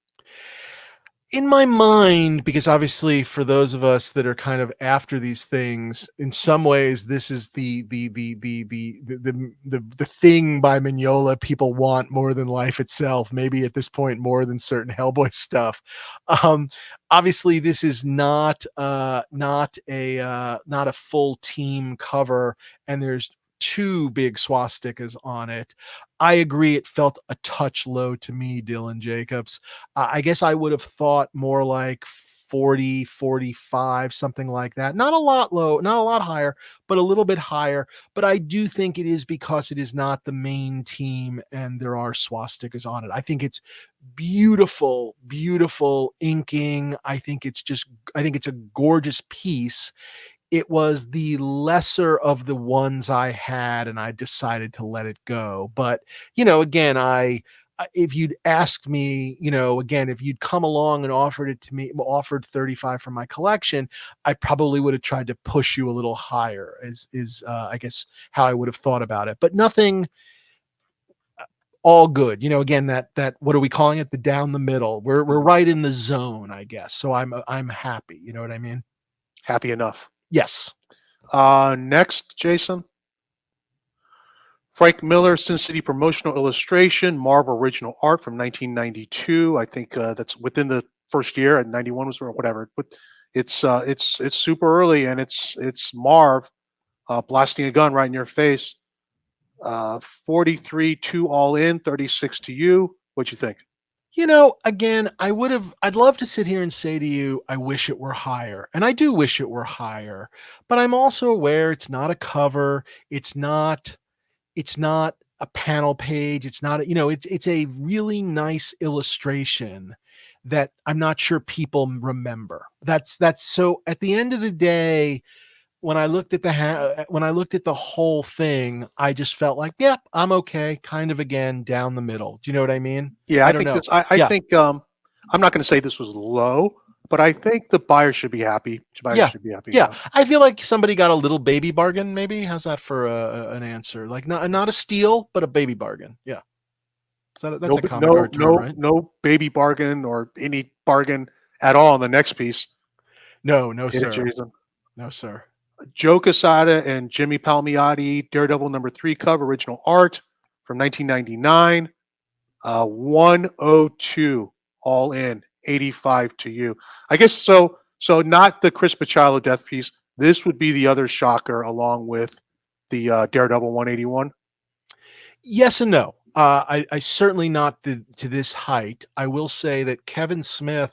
In my mind, because obviously for those of us that are kind of after these things, in some ways this is the thing by Mignola people want more than life itself. Maybe at this point more than certain Hellboy stuff. Obviously, this is not a full team cover, and there's 2 big swastikas on it. I agree, it felt a touch low to me, Dylan Jacobs. I guess I would have thought more like 40, 45, something like that. Not a lot low, not a lot higher, but a little bit higher. But I do think it is because it is not the main team and there are swastikas on it. I think it's beautiful, beautiful inking. I think it's a gorgeous piece. It was the lesser of the ones I had, and I decided to let it go. But, again, if you'd asked me, again, if you'd come along and offered 35 for my collection, I probably would have tried to push you a little higher, is I guess how I would have thought about it. But nothing, all good. Again, that what are we calling it? The down the middle. We're right in the zone, I guess. So I'm happy. You know what I mean? Happy enough. Yes. Next, Jason. Frank Miller, Sin City promotional illustration, Marvel original art from 1992. I think that's within the first year, and 91 was or whatever. But it's super early, and it's Marv blasting a gun right in your face. 43 2 all in, 36 to you. What'd you think? Again, I'd love to sit here and say to you, I wish it were higher. And I do wish it were higher, but I'm also aware it's not a cover. It's not a panel page. It's not, it's a really nice illustration that I'm not sure people remember. That's so at the end of the day, when I looked at when I looked at the whole thing, I just felt like, yep, I'm okay. Kind of again down the middle. Do you know what I mean? Yeah, I I don't think know. this. I Yeah, think I'm not going to say this was low, but I think the buyer should be happy. Buyers yeah, should be happy. yeah. Yeah. I feel like somebody got a little baby bargain. Maybe how's that for an answer? Like not a steal, but a baby bargain. Yeah, that's No, a comic no, art term, no, right? no baby bargain or any bargain at all in the next piece. No, no, Get it, sir. Jason? No, sir. Joe Quesada and Jimmy Palmiotti, Daredevil #3 cover, original art from 1999. 102 all in, 85 to you. I guess so. So not the Chris Bachalo death piece. This would be the other shocker, along with the Daredevil 181. Yes and no. I certainly not to this height. I will say that Kevin Smith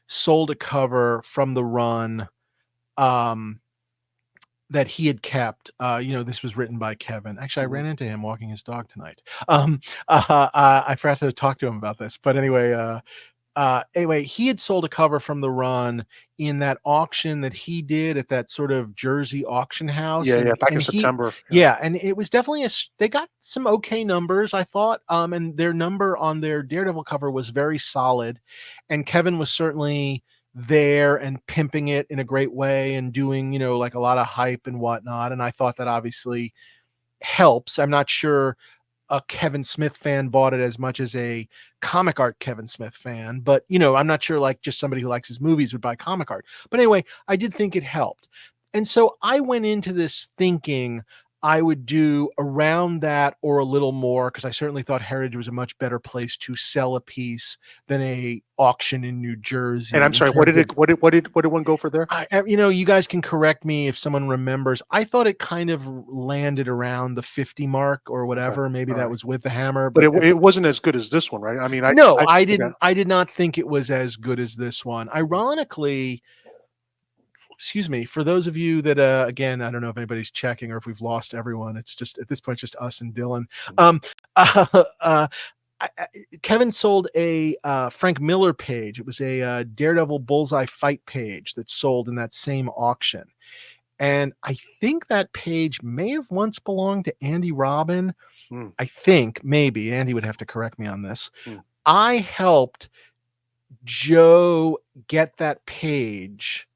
sold a cover from the run um, that he had kept. This was written by Kevin. Actually, I Mhm. ran into him walking his dog tonight. I forgot to talk to him about this, but anyway, he had sold a cover from the run in that auction that he did at that sort of Jersey auction house, Yeah, yeah, back in and he, September. Yeah. yeah, and it was definitely they got some okay numbers, I thought, and their number on their Daredevil cover was very solid, and Kevin was certainly there and pimping it in a great way and doing, like a lot of hype and whatnot, and I thought that obviously helps. I'm not sure a Kevin Smith fan bought it as much as a comic art Kevin Smith fan, but I'm not sure like just somebody who likes his movies would buy comic art. But anyway, I did think it helped. And so I went into this thinking I would do around that or a little more, because I certainly thought Heritage was a much better place to sell a piece than a auction in New And I'm Jersey in sorry, what terms did of, it? What did one go for there? you guys can correct me if someone remembers. I thought it kind of landed around the 50 mark or Okay, whatever. Maybe all that right, was with the hammer, but but it wasn't as good as this one, right? I mean, no, I okay. didn't. I did not think it was as good as this one. Ironically, excuse me, for those of you that, again, I don't know if anybody's checking or if we've lost everyone. It's just at this point, just us and Dylan. Um, uh, uh, Kevin sold a Frank Miller page. It was a Daredevil Bullseye fight page that sold in that same auction. And I think that page may have once belonged to Andy Robin. Mm, I think maybe Andy would have to correct me on this. mm. I helped Joe get that page.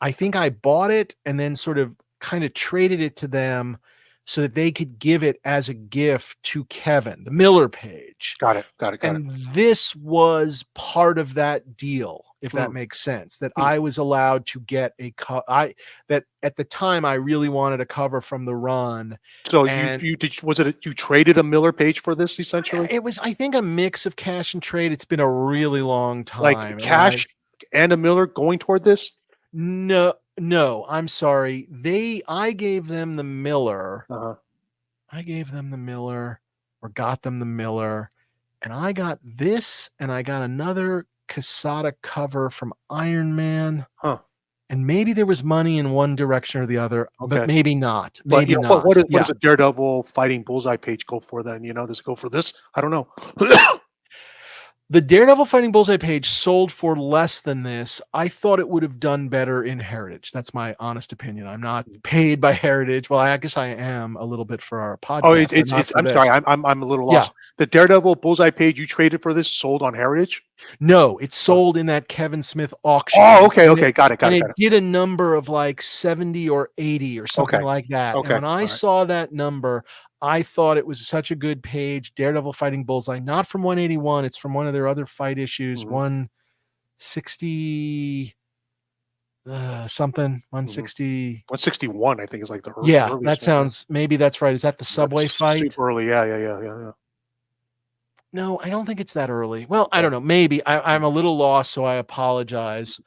I think I bought it and then sort of kind of traded it to them so that they could give it as a gift to Kevin, the Miller page. Got it. Got it. Got it. And this was part of that deal, if that Mm, makes sense, that mm. I was allowed to get that at the time I really wanted a cover from the run. So And you did was it you traded a Miller page for this essentially? it was, I think, a mix of cash and trade. It's been a really long Like time. cash and a Miller going toward this? No, I'm sorry. I gave them the Miller. Uh-huh. I gave them the Miller or got them the Miller, and I got this, and I got another Casada cover from Iron Man, Huh. and maybe there was money in one direction or the other, but Okay. maybe not. But Maybe what not. what Yeah. does a Daredevil fighting Bullseye page go for then? Does it go for this? I don't know. The Daredevil Fighting Bullseye page sold for less than this. I thought it would have done better in Heritage. That's my honest opinion. I'm not paid by Heritage. Well, I guess I am a little bit for our podcast. Oh, but not for I'm this. sorry. I'm a little Yeah. lost. The Daredevil Bullseye page you traded for this sold on Heritage? No, it sold in that Kevin Smith auction. Oh, okay, And okay. Got it. it did a number of like 70 or 80 or something Okay. like that. Okay. And when I All right. saw that number, I thought it was such a good page. Daredevil Fighting Bullseye, not from 181. It's from one of their other fight issues, Mhm. 160 something, 160. 161, I think, is like the early, Yeah, earliest that one, yeah. sounds, maybe that's right. Is that the subway That's fight? super early. Yeah. No, I don't think it's that early. Well, I Okay. don't know. Maybe I'm a little lost, so I apologize.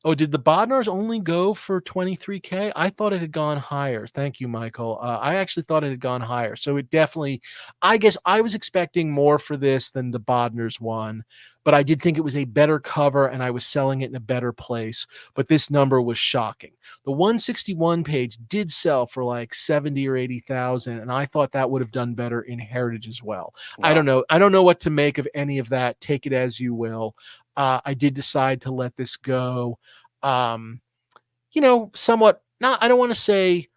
Oh, did the Bodnars only go for 23K? I thought it had gone higher. Thank you, Michael. I actually thought it had gone higher. So it definitely, I guess I was expecting more for this than the Bodnars one, but I did think it was a better cover and I was selling it in a better place. But this number was shocking. The 161 page did sell for like 70 or 80,000. And I thought that would have done better in Heritage as well. I Wow. don't know. I don't know what to make of any of that. Take it as you will. I did decide to let this go. Somewhat I don't want to say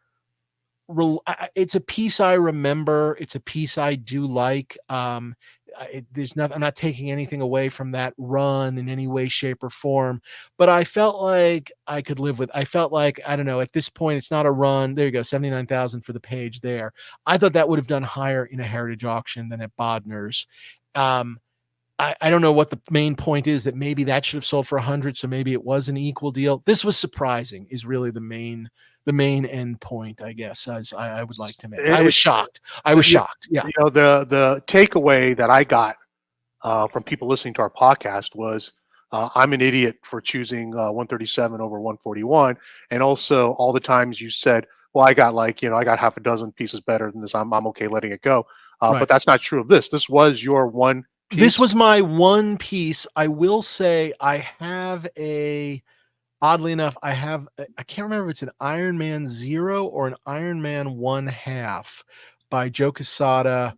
it's a piece I remember. It's a piece I do like. There's nothing. I'm not taking anything away from that run in any way, shape, or form. But I felt like I could live with. I felt like, I don't know. At this point, it's not a run. There you go, 79,000 for the page there. I thought that would have done higher in a heritage auction than at Bodner's. I don't know what the main point is, that maybe that should have sold for 100, so maybe it was an equal deal. This was surprising, is really the main end point, I guess, as I would like to make. I was shocked. Yeah. The takeaway that I got from people listening to our podcast was, I'm an idiot for choosing 137 over 141, and also all the times you said, well, I got I got half a dozen pieces better than this. I'm okay letting it go. Right. But that's not true of this. This was your one piece. This was my one piece. I will say I have oddly enough, I can't remember if it's an Iron Man 0 or an Iron Man 1/2 by Joe Quesada,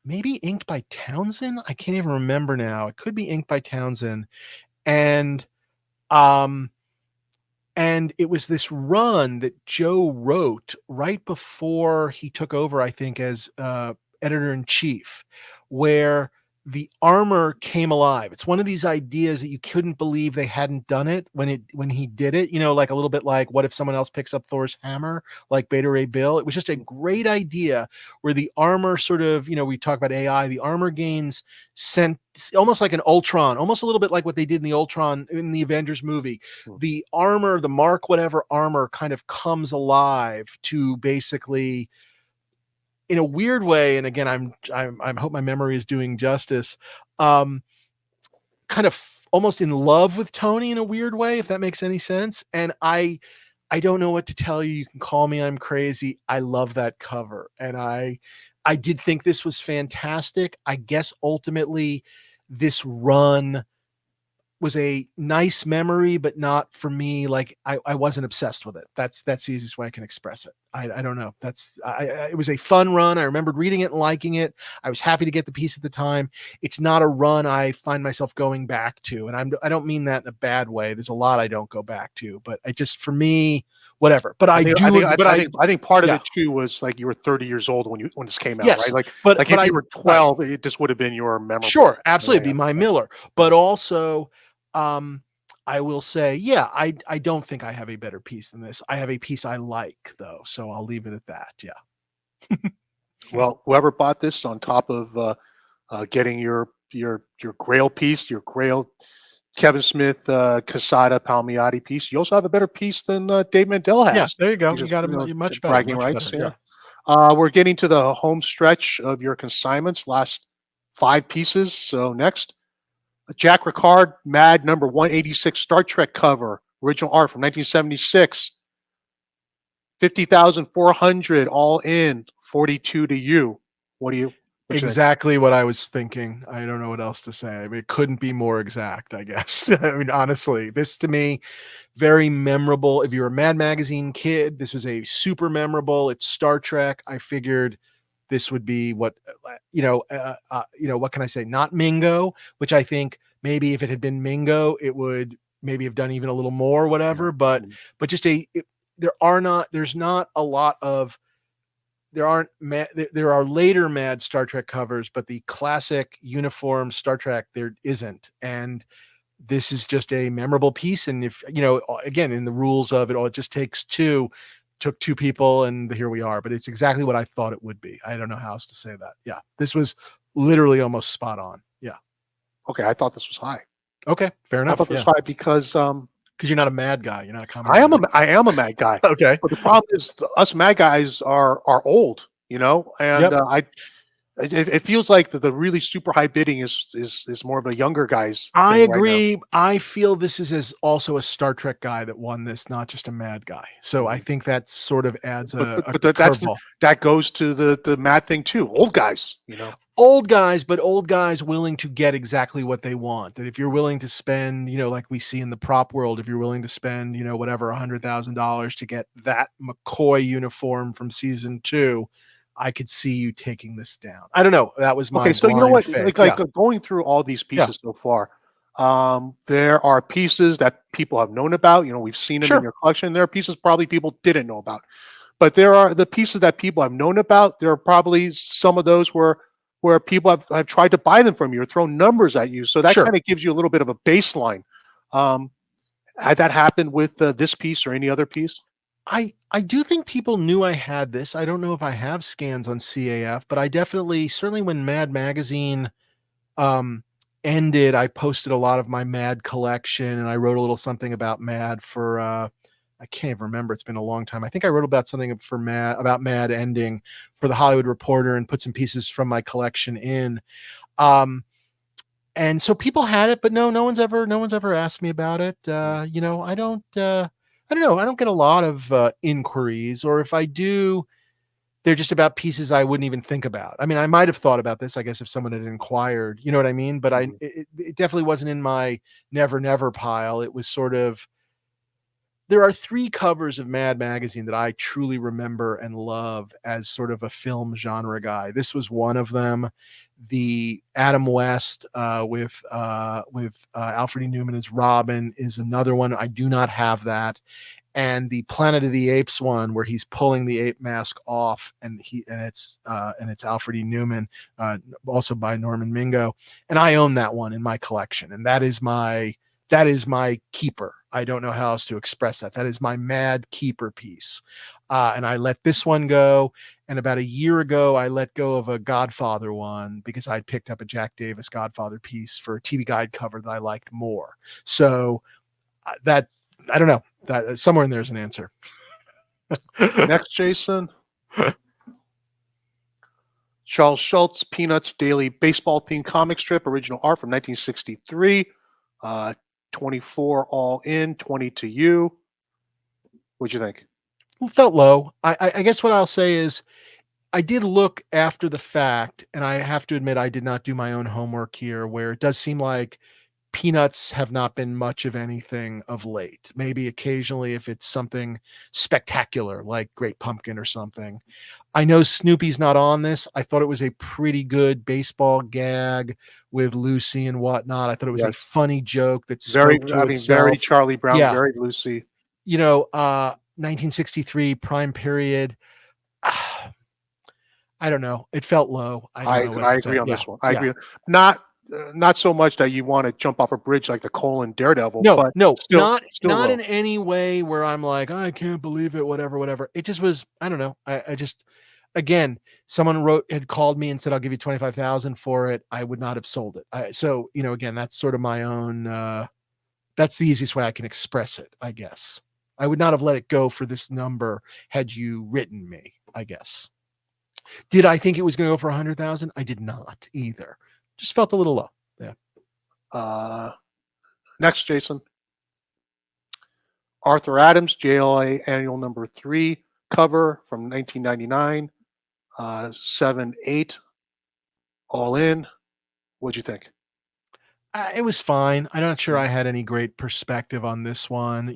maybe inked by Townsend. I can't even remember now. It could be inked by Townsend. And it was this run that Joe wrote right before he took over, I think, as editor-in-chief, where the armor came alive. It's one of these ideas that you couldn't believe they hadn't done it when he did it, like a little bit like, what if someone else picks up Thor's hammer, like Beta Ray Bill? It was just a great idea where the armor sort of, we talk about AI, the armor gains sent almost like an Ultron, almost a little bit like what they did in the Ultron in the Avengers movie. The armor, the Mark whatever armor kind of comes alive to basically, in a weird way, and again, I hope my memory is doing justice, kind of almost in love with Tony in a weird way, if that makes any sense. And I don't know what to tell you. You can call me, I'm crazy. I love that cover. And I did think this was fantastic. I guess ultimately this run was a nice memory, but not for me. Like I wasn't obsessed with it. That's the easiest way I can express it. I don't know. It was a fun run. I remembered reading it and liking it. I was happy to get the piece at the time. It's not a run I find myself going back to. And I don't mean that in a bad way. There's a lot I don't go back to, but for me, whatever. But I think part of it too was like you were 30 years old when this came out, yes, right? But if you were 12, it just would have been your memorable. Sure, absolutely, it'd be my Miller. But also, I will say, I don't think I have a better piece than this. I have a piece I like, though, so I'll leave it at that. Yeah. Well, whoever bought this, on top of getting your Grail piece, your Grail Kevin Smith, Quesada, Palmiotti piece, you also have a better piece than Dave Mandel has. Yeah, there you go. You got a much better. Bragging rights. We're getting to the home stretch of your consignments, last 5 pieces. So next, Jack Ricard, Mad number 186 Star Trek cover, original art from 1976. 50,400 all in, 42 to you. Exactly what I was thinking. I don't know what else to say. I mean, it couldn't be more exact, I guess. I mean, honestly, this to me, very memorable. If you're a Mad Magazine kid, this was a super memorable. It's Star Trek. I figured this would be what can I say? Not Mingo, which I think maybe if it had been Mingo, it would maybe have done even a little more, whatever. But just there are later Mad Star Trek covers, but the classic uniform Star Trek, there isn't. And this is just a memorable piece. And if, again, in the rules of it all, it just takes two. Took 2 people and here we are, but it's exactly what I thought it would be. I don't know how else to say that. Yeah. This was literally almost spot on. Yeah. Okay. I thought this was high. Okay. Fair enough. I thought this was high because you're not a mad guy. You're not a comic. I am a mad guy. Okay. But the problem is us mad guys are old, and it feels like the really super high bidding is more of a younger guys. I agree. Right, I feel this is also a Star Trek guy that won this, not just a mad guy. So I think that sort of adds that goes to the mad thing too. Old guys, Old guys willing to get exactly what they want. That if you're willing to spend, like we see in the prop world, if you're willing to spend, whatever, $100,000 to get that McCoy uniform from season 2, I could see you taking this down. I don't know. That was my okay. So you know what? Going through all these pieces so far, There are pieces that people have known about. We've seen them in Sure. your collection. There are pieces probably people didn't know about. But there are the pieces that people have known about. There are probably some of those where people have tried to buy them from you or thrown numbers at you. So that Sure. kind of gives you a little bit of a baseline. Um, had that happened with this piece or any other piece? I do think people knew I had this. I don't know if I have scans on CAF, but I certainly when Mad Magazine um ended, I posted a lot of my Mad collection, and I wrote a little something about Mad for I can't even remember. It's been a long time. I think I wrote about something for Mad about Mad ending for the Hollywood Reporter and put some pieces from my collection in. Um and so people had it, but no one's ever asked me about it. I don't know. I don't get a lot of inquiries, or if I do, they're just about pieces I wouldn't even think about. I mean, I might have thought about this, I guess, if someone had inquired, you know what I mean? But Mhm. it definitely wasn't in my never pile. It was sort of, there are 3 covers of Mad Magazine that I truly remember and love as sort of a film genre guy. This was one of them. The Adam West with Alfred E. Newman as Robin is another one. I do not have that. And the Planet of the Apes one, where he's pulling the ape mask off, and it's Alfred E. Newman, also by Norman Mingo, and I own that one in my collection, and that is my keeper. I don't know how else to express that. That is my Mad keeper piece. And I let this one go. And about a year ago, I let go of a Godfather one because I'd picked up a Jack Davis Godfather piece for a TV Guide cover that I liked more. So that I don't know. That somewhere in there's an answer. Next, Jason. Charles Schultz, Peanuts Daily Baseball Themed Comic Strip, original art from 1963. 24 all in, 20 to you. What'd you think? Felt low. I guess what I'll say is I did look after the fact, and I have to admit I did not do my own homework here, where it does seem like Peanuts have not been much of anything of late. Maybe occasionally if it's something spectacular like Great Pumpkin or something. I know Snoopy's not on this. I thought it was a pretty good baseball gag with Lucy and whatnot. I thought it was a Yes. funny joke that Very, spoke to I mean, very itself. Charlie Brown, Yeah. very Lucy. 1963 prime period. I don't know. It felt low. I don't I know what I to agree say. on Yeah. this one. I Yeah. agree. Not so much that you want to jump off a bridge like the Colin Daredevil, No, but no, still not low. in any way where I'm like, "I can't believe it," whatever. It just was, I don't know. I just, again, someone had called me and said, "I'll give you 25,000 for it." I would not have sold it. So, again, that's sort of my own, that's the easiest way I can express it, I guess. I would not have let it go for this number had you written me, I guess. Did I think it was going to go for 100,000? I did not either. Just felt a little low. Yeah. Next, Jason. Arthur Adams, JLA Annual Number 3 cover from 1999. 7-8 all in. What'd you think? It was fine. I'm not sure I had any great perspective on this one.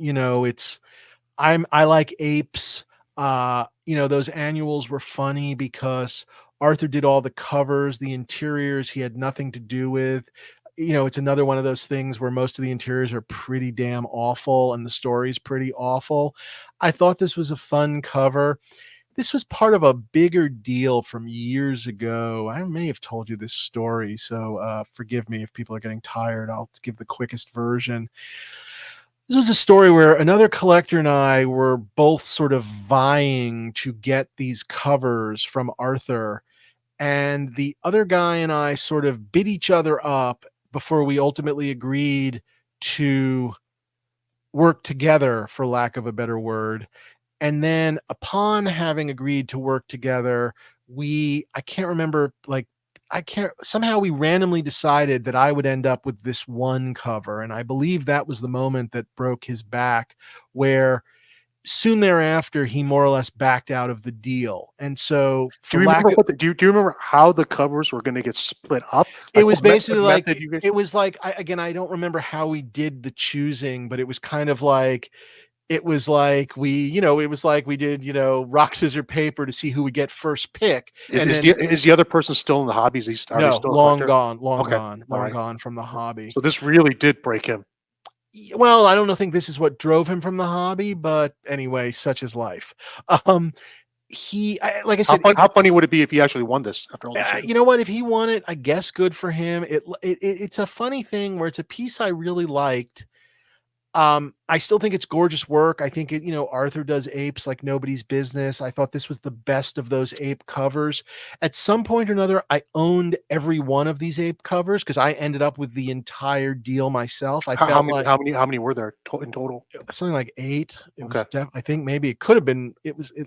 I like apes. Those annuals were funny because Arthur did all the covers, the interiors he had nothing to do with. It's another one of those things where most of the interiors are pretty damn awful and the story's pretty awful. I thought this was a fun cover. This was part of a bigger deal from years ago. I may have told you this story, so forgive me if people are getting tired. I'll give the quickest version. This was a story where another collector and I were both sort of vying to get these covers from Arthur, and the other guy and I sort of bit each other up before we ultimately agreed to work together, for lack of a better word. And then upon having agreed to work together, I can't remember, somehow we randomly decided that I would end up with this one cover. And I believe that was the moment that broke his back, where soon thereafter, he more or less backed out of the deal. And so Do you remember do you remember how the covers were going to get split up? it Like was basically what like, method you guys? it was like, I don't remember how we did the choosing, but it was kind of like, it was like we did, rock, scissors, paper to see who would get first pick. Is And is then the is the other person still in the hobby? Are they no, still a collector? long Okay, gone, all long right. gone from the hobby. So this really did break him. Well, I don't think this is what drove him from the hobby, but anyway, such is life. Um, like I said, How funny would it be if he actually won this after all these years? you know what? If he won it, I guess good for him. It's a funny thing where it's a piece I really liked. I still think it's gorgeous work. I think Arthur does apes like nobody's business. I thought this was the best of those ape covers. At some point or another, I owned every one of these ape covers because I ended up with the entire deal myself. I How felt many like how many were there in total? something like 8. It Okay. was I think maybe it could have been.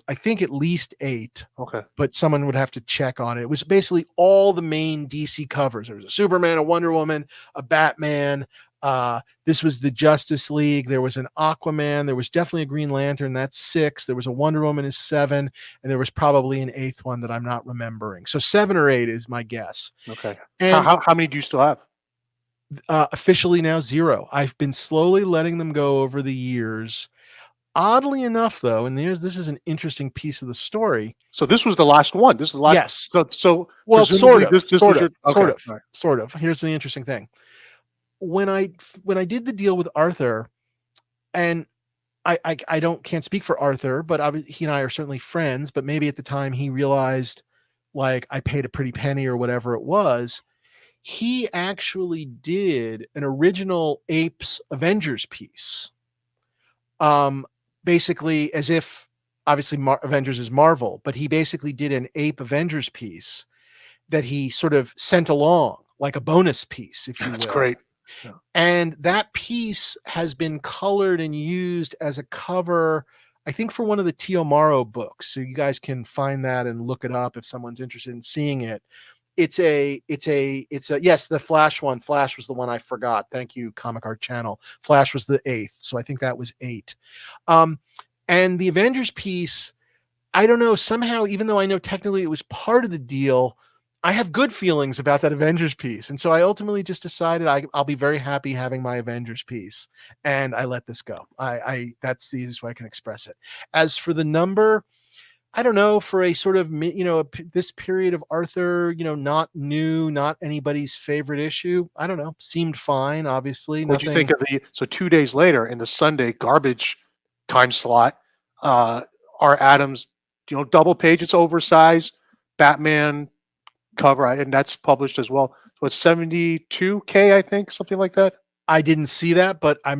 I think at least 8. Okay. But someone would have to check on it. It was basically all the main DC covers. There was a Superman, a Wonder Woman, a Batman. This was the Justice League. There was an Aquaman. There was definitely a Green Lantern. That's 6. There was a Wonder Woman is 7, and there was probably an 8th one that I'm not remembering. So 7 or 8 is my guess. Okay. And How many do you still have? officially now 0. I've been slowly letting them go over the years. Oddly enough, though, and this is an interesting piece of the story. So this was the last one. This is the last. Yes. So well, presumably sort of. This sort was of. your, okay. Right. Sort of. Here's the interesting thing. When I did the deal with Arthur, and I can't speak for Arthur, but he and I are certainly friends. But maybe at the time he realized, like, I paid a pretty penny or whatever it was. He actually did an original Apes Avengers piece. Basically as if obviously Avengers is Marvel, but he basically did an Ape Avengers piece that he sort of sent along like a bonus piece, if you will. That's great. Yeah. And that piece has been colored and used as a cover, I think, for one of the Tio Maro books. So you guys can find that and look it up if someone's interested in seeing it. It's a yes, the Flash one. Flash was the one I forgot. Thank you, Comic Art Channel. Flash was the 8th, so I think that was 8. And the Avengers piece, I don't know, somehow, even though I know technically it was part of the deal, I have good feelings about that Avengers piece. And so I ultimately just decided I'll be very happy having my Avengers piece. And I let this go. That's the easiest way I can express it. As for the number, I don't know, for a sort of, this period of Arthur, not new, not anybody's favorite issue. I don't know. Seemed fine, obviously. What do you think of so 2 days later in the Sunday garbage time slot, R. Adams, double page, it's oversized, Batman cover, and that's published as well. So it's 72K, I think, something like that. I didn't see that, but I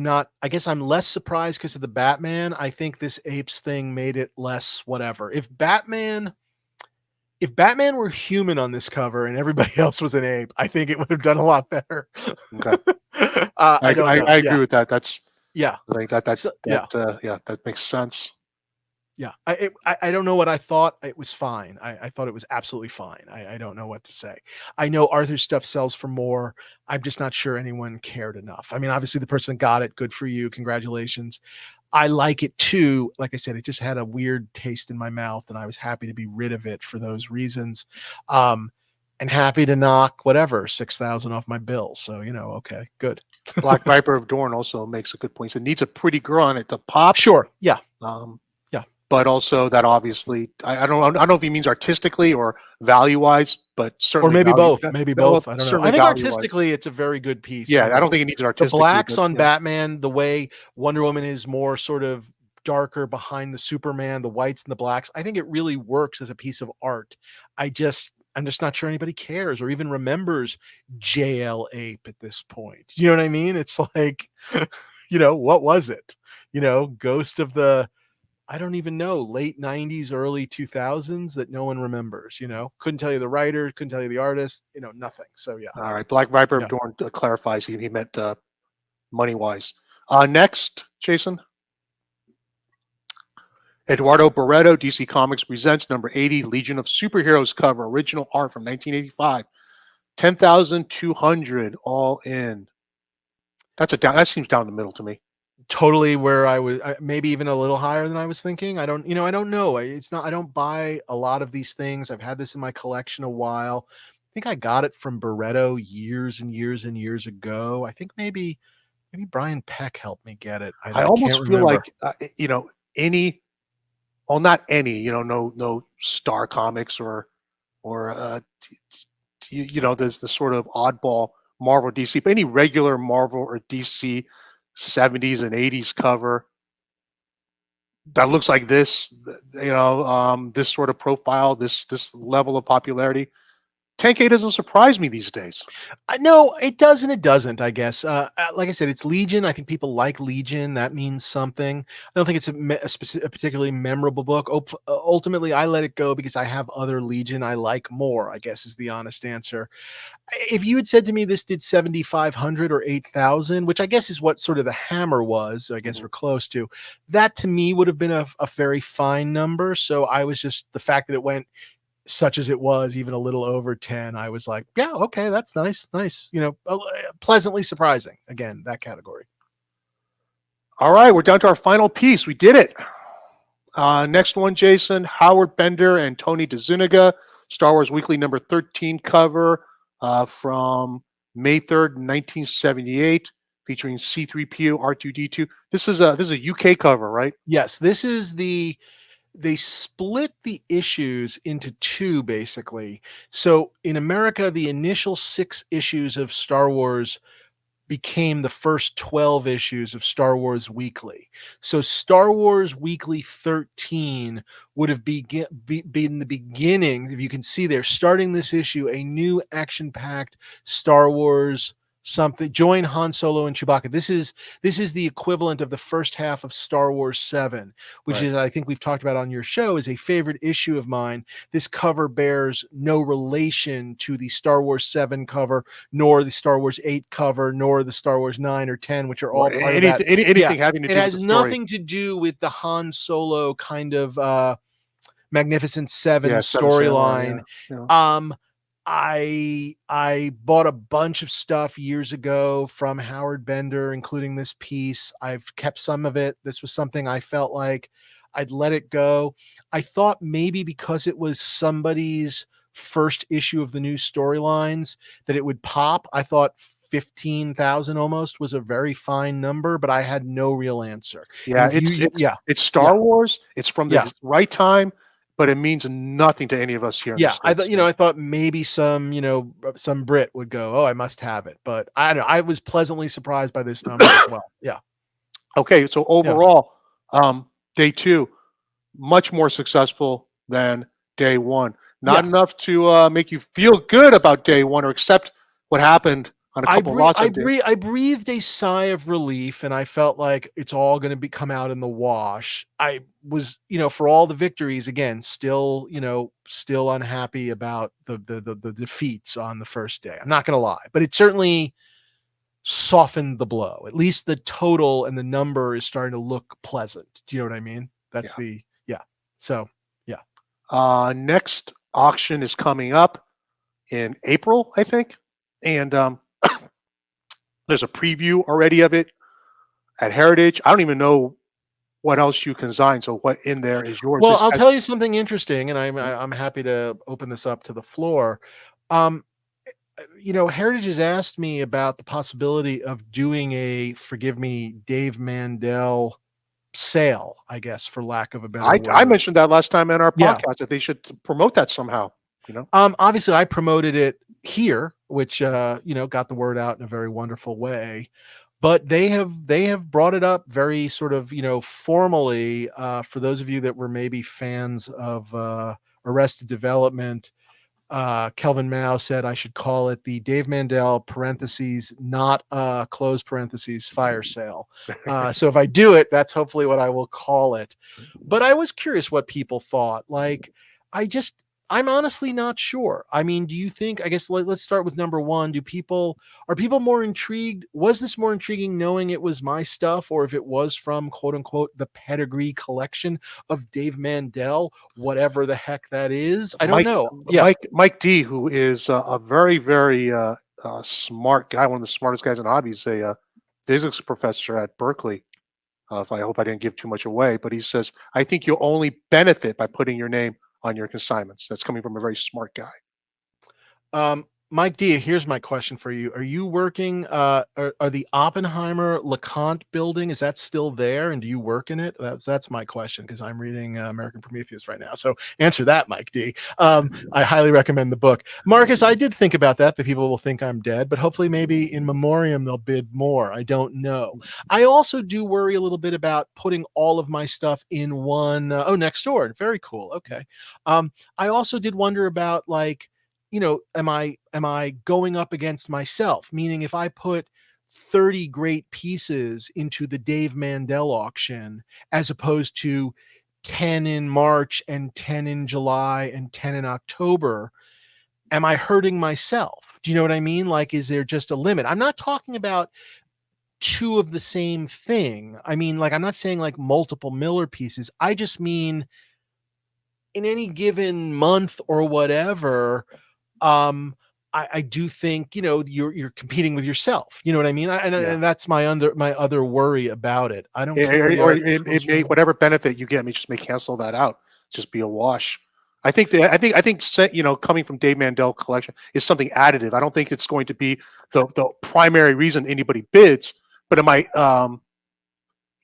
guess I'm less surprised because of the Batman. I think this apes thing made it less whatever. If Batman were human on this cover and everybody else was an ape, I think it would have done a lot better. Okay. I don't know. I agree with that. That's yeah. I think that makes sense. Yeah, I don't know what I thought. It was fine. I thought it was absolutely fine. I don't know what to say. I know Arthur's stuff sells for more. I'm just not sure anyone cared enough. I mean, obviously the person that got it, good for you. Congratulations. I like it too. Like I said, it just had a weird taste in my mouth and I was happy to be rid of it for those reasons. And happy to knock whatever 6,000 off my bill. So, okay, good. Black Viper of Dorn also makes a good point. It needs a pretty girl on it to pop. Sure. Yeah. But also that obviously, I don't know if he means artistically or value wise, but certainly, or maybe both. Maybe both. Well, I don't know. I think artistically, it's a very good piece. Yeah, I don't think it needs an artistic. The blacks on Batman, the way Wonder Woman is more sort of darker behind the Superman, the whites and the blacks. I think it really works as a piece of art. I'm just not sure anybody cares or even remembers JL Ape at this point. You know what I mean? It's like, what was it? Ghost of the, I don't even know, late 90s, early 2000s that no one remembers, couldn't tell you the writer, couldn't tell you the artist, nothing. So, yeah. All right. Black Viper of Dorn clarifies he meant money wise. Next, Jason. Eduardo Barreto, DC Comics presents number 80, Legion of Superheroes cover, original art from 1985. 10,200 all in. That seems down the middle to me. Totally where I was, maybe even a little higher than I was thinking. I don't know. It's not, I don't buy a lot of these things. I've had this in my collection a while. I think I got it from Barreto years and years and years ago. I think maybe Maybe Brian Peck helped me get it. I I can't almost feel remember. like any, well, not any, no Star Comics or there's the sort of oddball Marvel DC, but any regular Marvel or DC 70s and 80s cover that looks like this, this sort of profile, this level of popularity. 10K doesn't surprise me these days. No, it does and it doesn't, I guess. Like I said, it's Legion. I think people like Legion. That means something. I don't think it's a particularly memorable book. Ultimately, I let it go because I have other Legion I like more, I guess is the honest answer. If you had said to me this did 7,500 or 8,000, which I guess is what sort of the hammer was, so I guess Mhm. we're close to, that to me would have been a very fine number. So I was just, the fact that it went such as it was, even a little over 10, I was like, yeah, okay, that's nice, nice. Pleasantly surprising. Again, that category. All right, we're down to our final piece. We did it. Next one, Jason, Howard Bender and Tony DeZuniga, Star Wars Weekly number 13 cover from May 3rd, 1978, featuring C-3PO, R2-D2. This is a UK cover, right? Yes, they split the issues into two, basically. So in America, the initial 6 issues of Star Wars became the first 12 issues of Star Wars Weekly. So Star Wars Weekly 13 would have been the beginning, if you can see there, starting this issue, a new action-packed Star Wars something. Join Han Solo and Chewbacca. This is the equivalent of the first half of Star Wars 7, which Right. is, I think we've talked about on your show, is a favorite issue of mine. This cover bears no relation to the Star Wars 7 cover, nor the Star Wars 8 cover, nor the Star Wars 9 or 10, which are all Right. part of that. Yeah, Anything having to it do with the has story. nothing to do with the Han Solo kind of Magnificent Seven Yeah, Seven Samurai. storyline. Yeah. Um, I bought a bunch of stuff years ago from Howard Bender, including this piece. I've kept some of it. This was something I felt like I'd let it go. I thought maybe because it was somebody's first issue of the new storylines that it would pop. I thought 15,000 almost was a very fine number, but I had no real answer. And Yeah, if you, yeah, it's yeah, Star Wars. It's from yeah. the right time, but it means nothing to any of us here in the Yeah, I States. thought, I thought maybe some Brit would go, "Oh, I must have it," but I don't know. I was pleasantly surprised by this number as well. Yeah, Okay, so yeah. overall, day 2, much more successful than day 1. Not Yeah. enough to make you feel good about day 1 or accept what happened on a couple lots of days. I breathed a sigh of relief, and I felt like it's all gonna be come out in the wash. I was, for all the victories, again, still unhappy about the defeats on the first day. I'm not gonna lie, but it certainly softened the blow. At least the total and the number is starting to look pleasant. Do you know what I mean? That's Yeah. yeah. So, yeah. Next auction is coming up in April, I think, and there's a preview already of it at Heritage. I don't even know what else you consign. So what in there is yours? Well, This I'll has, tell you something interesting, and I'm happy to open this up to the floor. Um, Heritage has asked me about the possibility of doing a, forgive me, Dave Mandel sale, I guess, for lack of a better I word. mentioned that last time in our Yeah. podcast that they should promote that somehow. Obviously I promoted it here, which got the word out in a very wonderful way. But they have brought it up very sort of, formally, for those of you that were maybe fans of Arrested Development. Kelvin Mao said I should call it the Dave Mandel parentheses, not close parentheses, fire sale. So if I do it, that's hopefully what I will call it. But I was curious what people thought. Like, I'm honestly not sure. I mean, do you think, I guess let's start with number one. Are people more intrigued? Was this more intriguing knowing it was my stuff, or if it was from quote unquote the pedigree collection of Dave Mandel, whatever the heck that is? I don't know. Yeah. Mike D, who is a very, very smart guy, one of the smartest guys in hobbies, a physics professor at Berkeley. If I hope I didn't give too much away, but he says, I think you'll only benefit by putting your name on your consignments. That's coming from a very smart guy. Mike D, here's my question for you. Are you working, are the Oppenheimer LeConte building, is that still there? And do you work in it? That's my question, because I'm reading American Prometheus right now. So answer that, Mike D. I highly recommend the book. Marcus, I did think about that, but people will think I'm dead, but hopefully maybe in memoriam they'll bid more. I don't know. I also do worry a little bit about putting all of my stuff in one, oh, next door. Very cool. Okay. I also did wonder about, like, am I going up against myself? Meaning, if I put 30 great pieces into the Dave Mandel auction, as opposed to 10 in March and 10 in July and 10 in October, am I hurting myself? Do you know what I mean? Like, is there just a limit? I'm not talking about two of the same thing. I mean, like, I'm not saying like multiple Miller pieces. I just mean in any given month or whatever, I do think, you're competing with yourself. You know what I mean? And that's my other worry about it. I don't care. Or it may, whatever benefit you get, just may cancel that out. Just be a wash. I think coming from Dave Mandel collection is something additive. I don't think it's going to be the primary reason anybody bids, but it might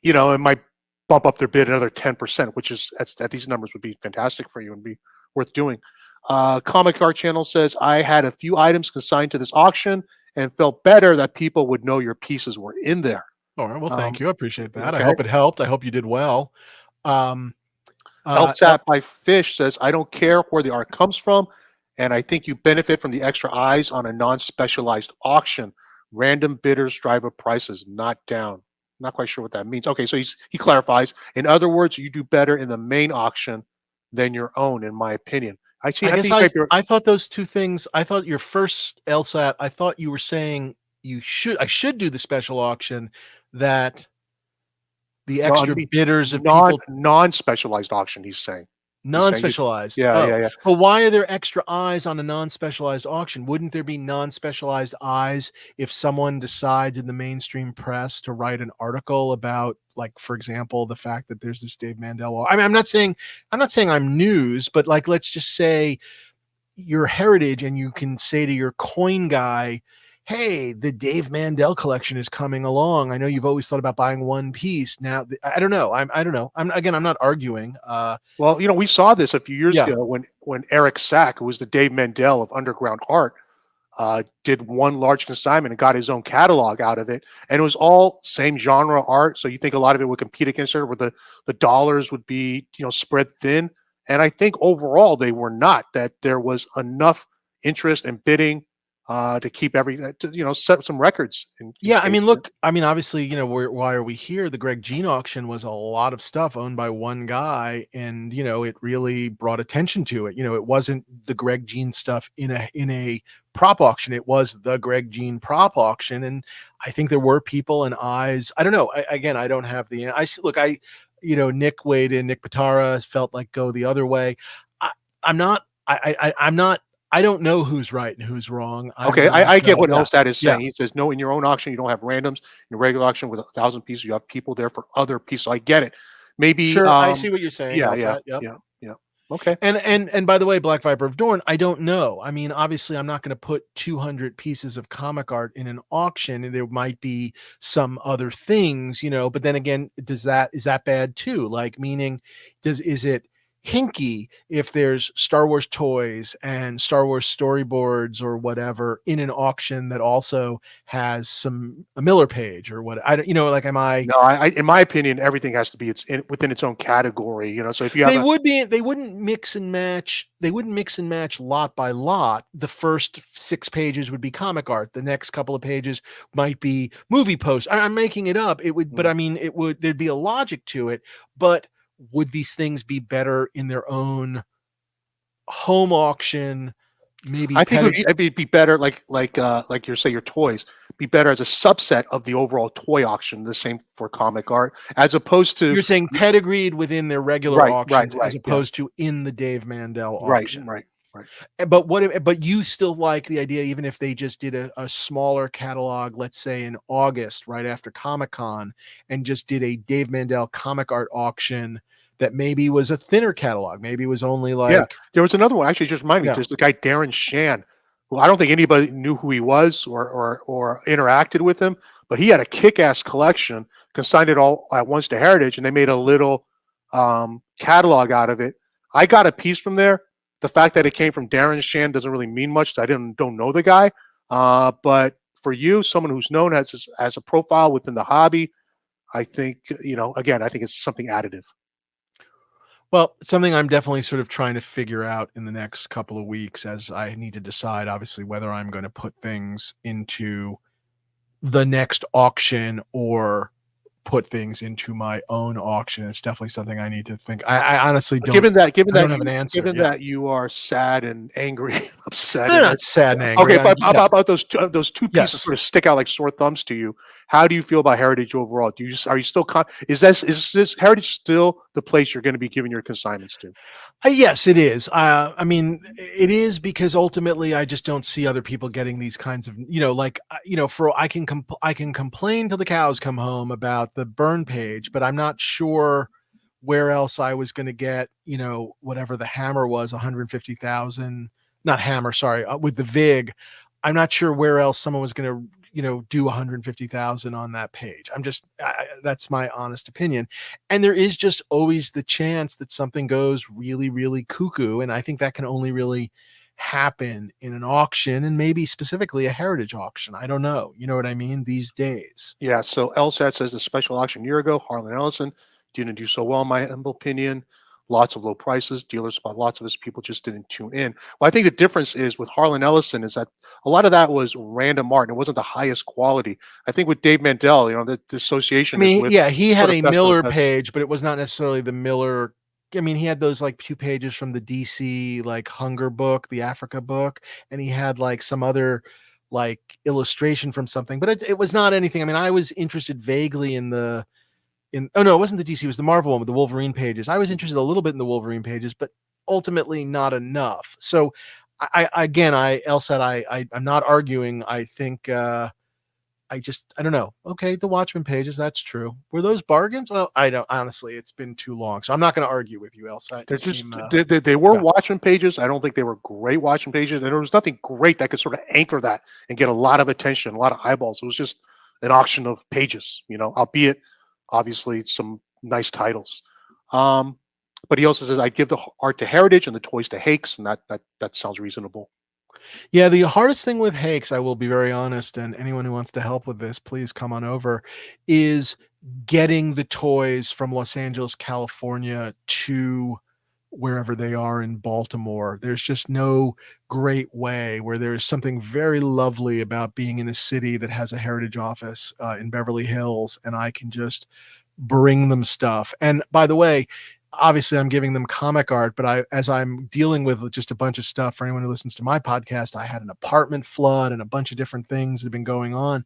it might bump up their bid another 10%, which is at these numbers would be fantastic for you and be worth doing. Comic Art Channel says, I had a few items consigned to this auction and felt better that people would know your pieces were in there. All right. Well, thank you. I appreciate that. Okay. I hope it helped. I hope you did well. Elfsat by Fish says, I don't care where the art comes from, and I think you benefit from the extra eyes on a non-specialized auction. Random bidders drive up prices, not down. Not quite sure what that means. Okay, so he clarifies. In other words, you do better in the main auction than your own, in my opinion. I thought those two things. I thought your first LSAT. I thought you were saying I should do the special auction, that the extra bidders of non-specialized auction. He's saying non-specialized. Yeah. But why are there extra eyes on a non-specialized auction? Wouldn't there be non-specialized eyes if someone decides in the mainstream press to write an article about, like, for example, the fact that there's this Dave Mandel? I mean, I'm not saying I'm news, but, like, let's just say your heritage, and you can say to your coin guy, hey, the Dave Mandel collection is coming along. I know you've always thought about buying one piece. Now, I don't know. I don't know. I'm not arguing. Well, we saw this a few years ago when Eric Sack, who was the Dave Mandel of underground art, did one large consignment and got his own catalog out of it. And it was all same genre art. So you think a lot of it would compete against it, where the dollars would be, spread thin. And I think overall they were not, that there was enough interest and bidding to keep set some records. I mean, look, obviously, why are we here? The Greg Jean auction was a lot of stuff owned by one guy, and it really brought attention to it. It wasn't the Greg Jean stuff in a prop auction. It was the Greg Jean prop auction, and I think there were people and eyes. I don't know. I don't have the. Nick weighed in. Nick Patara felt like go the other way. I'm not. I don't know who's right and who's wrong. Okay, I get what Elstad is saying. He says, no, in your own auction, you don't have randoms. In a regular auction with 1,000 pieces, you have people there for other pieces. So I get it. Maybe. Sure, I see what you're saying. Yeah. Okay. And by the way, Black Viper of Dorn, I don't know. I mean, obviously, I'm not going to put 200 pieces of comic art in an auction, and there might be some other things, But then again, is that bad too? Like, meaning, is it hinky if there's Star Wars toys and Star Wars storyboards or whatever in an auction that also has a Miller page or what? I don't, am I? No, in my opinion, everything has to be within its own category. So if you have, they wouldn't mix and match. They wouldn't mix and match lot by lot. The first 6 pages would be comic art. The next couple of pages might be movie posts. I'm making it up. It would, but I mean, there'd be a logic to it, but would these things be better in their own home auction? Maybe I think it'd be better, like your toys, be better as a subset of the overall toy auction. The same for comic art, as opposed to, you're saying pedigreed within their regular auctions, as opposed to in the Dave Mandel auction. Right. But you still like the idea, even if they just did a smaller catalog, let's say in August, right after Comic-Con, and just did a Dave Mandel comic art auction that maybe was a thinner catalog. Maybe it was only like... Yeah, there was another one. Actually, just remind me, there's the guy Darren Shan, who I don't think anybody knew who he was or interacted with him, but he had a kick-ass collection, consigned it all at once to Heritage, and they made a little catalog out of it. I got a piece from there. The fact that it came from Darren Shan doesn't really mean much. I don't know the guy, but for you, someone who's known as a profile within the hobby, I think again, I think it's something additive. Well, something I'm definitely sort of trying to figure out in the next couple of weeks, as I need to decide, obviously, whether I'm going to put things into the next auction or put things into my own auction. It's definitely something I need to think. I honestly don't. Given that, I don't have an answer. given that you are sad and angry, upset, I'm not sad and angry. okay, but about those two pieces Yes. sort of stick out like sore thumbs to you. How do you feel about Heritage overall? Are you still is this Heritage still the place you're going to be giving your consignments to? Yes, it is. I mean, it is because ultimately I just don't see other people getting these kinds of, I can complain till the cows come home about the burn page, but I'm not sure where else I was going to get, whatever the hammer was, 150,000, not hammer, sorry, with the VIG. I'm not sure where else someone was going to, do 150,000 on that page. That's my honest opinion. And there is just always the chance that something goes really, really cuckoo. And I think that can only really happen in an auction, and maybe specifically a Heritage auction. I don't know. You know what I mean? These days. Yeah. So LSAT says the special auction a year ago, Harlan Ellison didn't do so well, in my humble opinion. Lots of low prices. Dealers spot lots of his people just didn't tune in. Well, I think the difference is with Harlan Ellison is that a lot of that was random art and it wasn't the highest quality. I think with Dave Mandel, the association is with he had sort of a best of the Miller best. page, but it was not necessarily the Miller. I mean, he had those like 2 pages from the DC like Hunger book, the Africa book, and he had like some other like illustration from something, but it was not anything. I mean, I was interested vaguely in oh no, it wasn't the DC, it was the Marvel one with the Wolverine pages. I was interested a little bit in the Wolverine pages, but ultimately not enough. So I'm not arguing. I think I don't know. Okay, the Watchmen pages, that's true. Were those bargains? Well, I don't honestly, it's been too long. So I'm not going to argue with you, Elsa. They were yeah. Watchmen pages. I don't think they were great Watchmen pages, and there was nothing great that could sort of anchor that and get a lot of attention, a lot of eyeballs. It was just an auction of pages, albeit obviously some nice titles. But he also says I give the art to Heritage and the toys to Hakes, and that sounds reasonable. Yeah, the hardest thing with Hakes, I will be very honest, and anyone who wants to help with this, please come on over, is getting the toys from Los Angeles, California to wherever they are in Baltimore. There's just no great way where there's something very lovely about being in a city that has a Heritage office in Beverly Hills, and I can just bring them stuff. And by the way, obviously I'm giving them comic art, but as I'm dealing with just a bunch of stuff for anyone who listens to my podcast, I had an apartment flood and a bunch of different things that have been going on.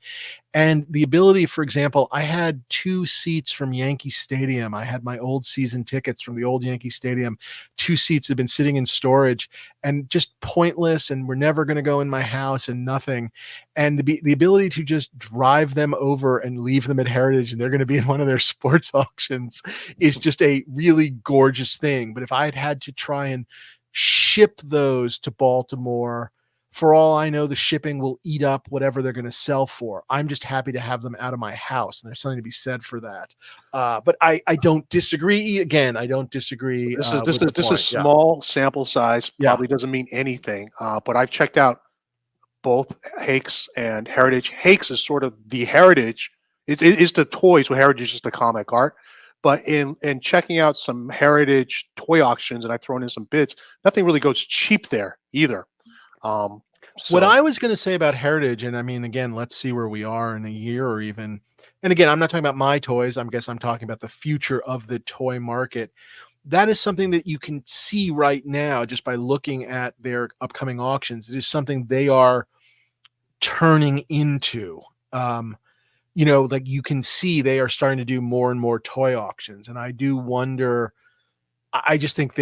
And the ability, for example, I had 2 seats from Yankee Stadium. I had my old season tickets from the old Yankee Stadium. 2 seats have been sitting in storage and just pointless, and were never going to go in my house and nothing. And the ability to just drive them over and leave them at Heritage, and they're going to be in one of their sports auctions, is just a really gorgeous thing. But if I had to try and ship those to Baltimore, for all I know, the shipping will eat up whatever they're going to sell for. I'm just happy to have them out of my house, and there's something to be said for that. But I don't disagree. Again, I don't disagree. This is small sample size. Probably doesn't mean anything. But I've checked out both Hakes and Heritage. Hakes is sort of the Heritage. It's the toys, where Heritage is the comic art. But in checking out some Heritage toy auctions, and I've thrown in some bids, nothing really goes cheap there either. What I was going to say about Heritage, and I mean, again, let's see where we are in a year or even, and again, I'm not talking about my toys. I'm talking about the future of the toy market. That is something that you can see right now just by looking at their upcoming auctions. It is something they are turning into. Like you can see they are starting to do more and more toy auctions. And I do wonder, I just think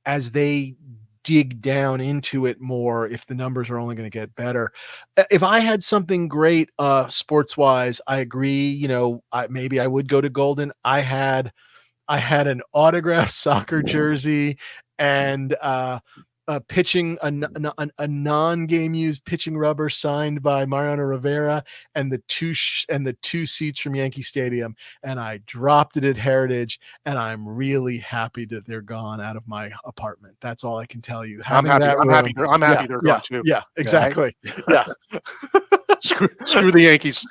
as they dig down into it more, if the numbers are only going to get better. If I had something great sports wise, I agree. Maybe I would go to Golden. I had an autographed soccer jersey and pitching a non-game used pitching rubber signed by Mariano Rivera and the two seats from Yankee Stadium, and I dropped it at Heritage, and I'm really happy that they're gone out of my apartment. That's all I can tell you. I'm Having happy. that I'm room, happy. I'm happy they're gone too. Yeah, exactly. Yeah. Screw the Yankees.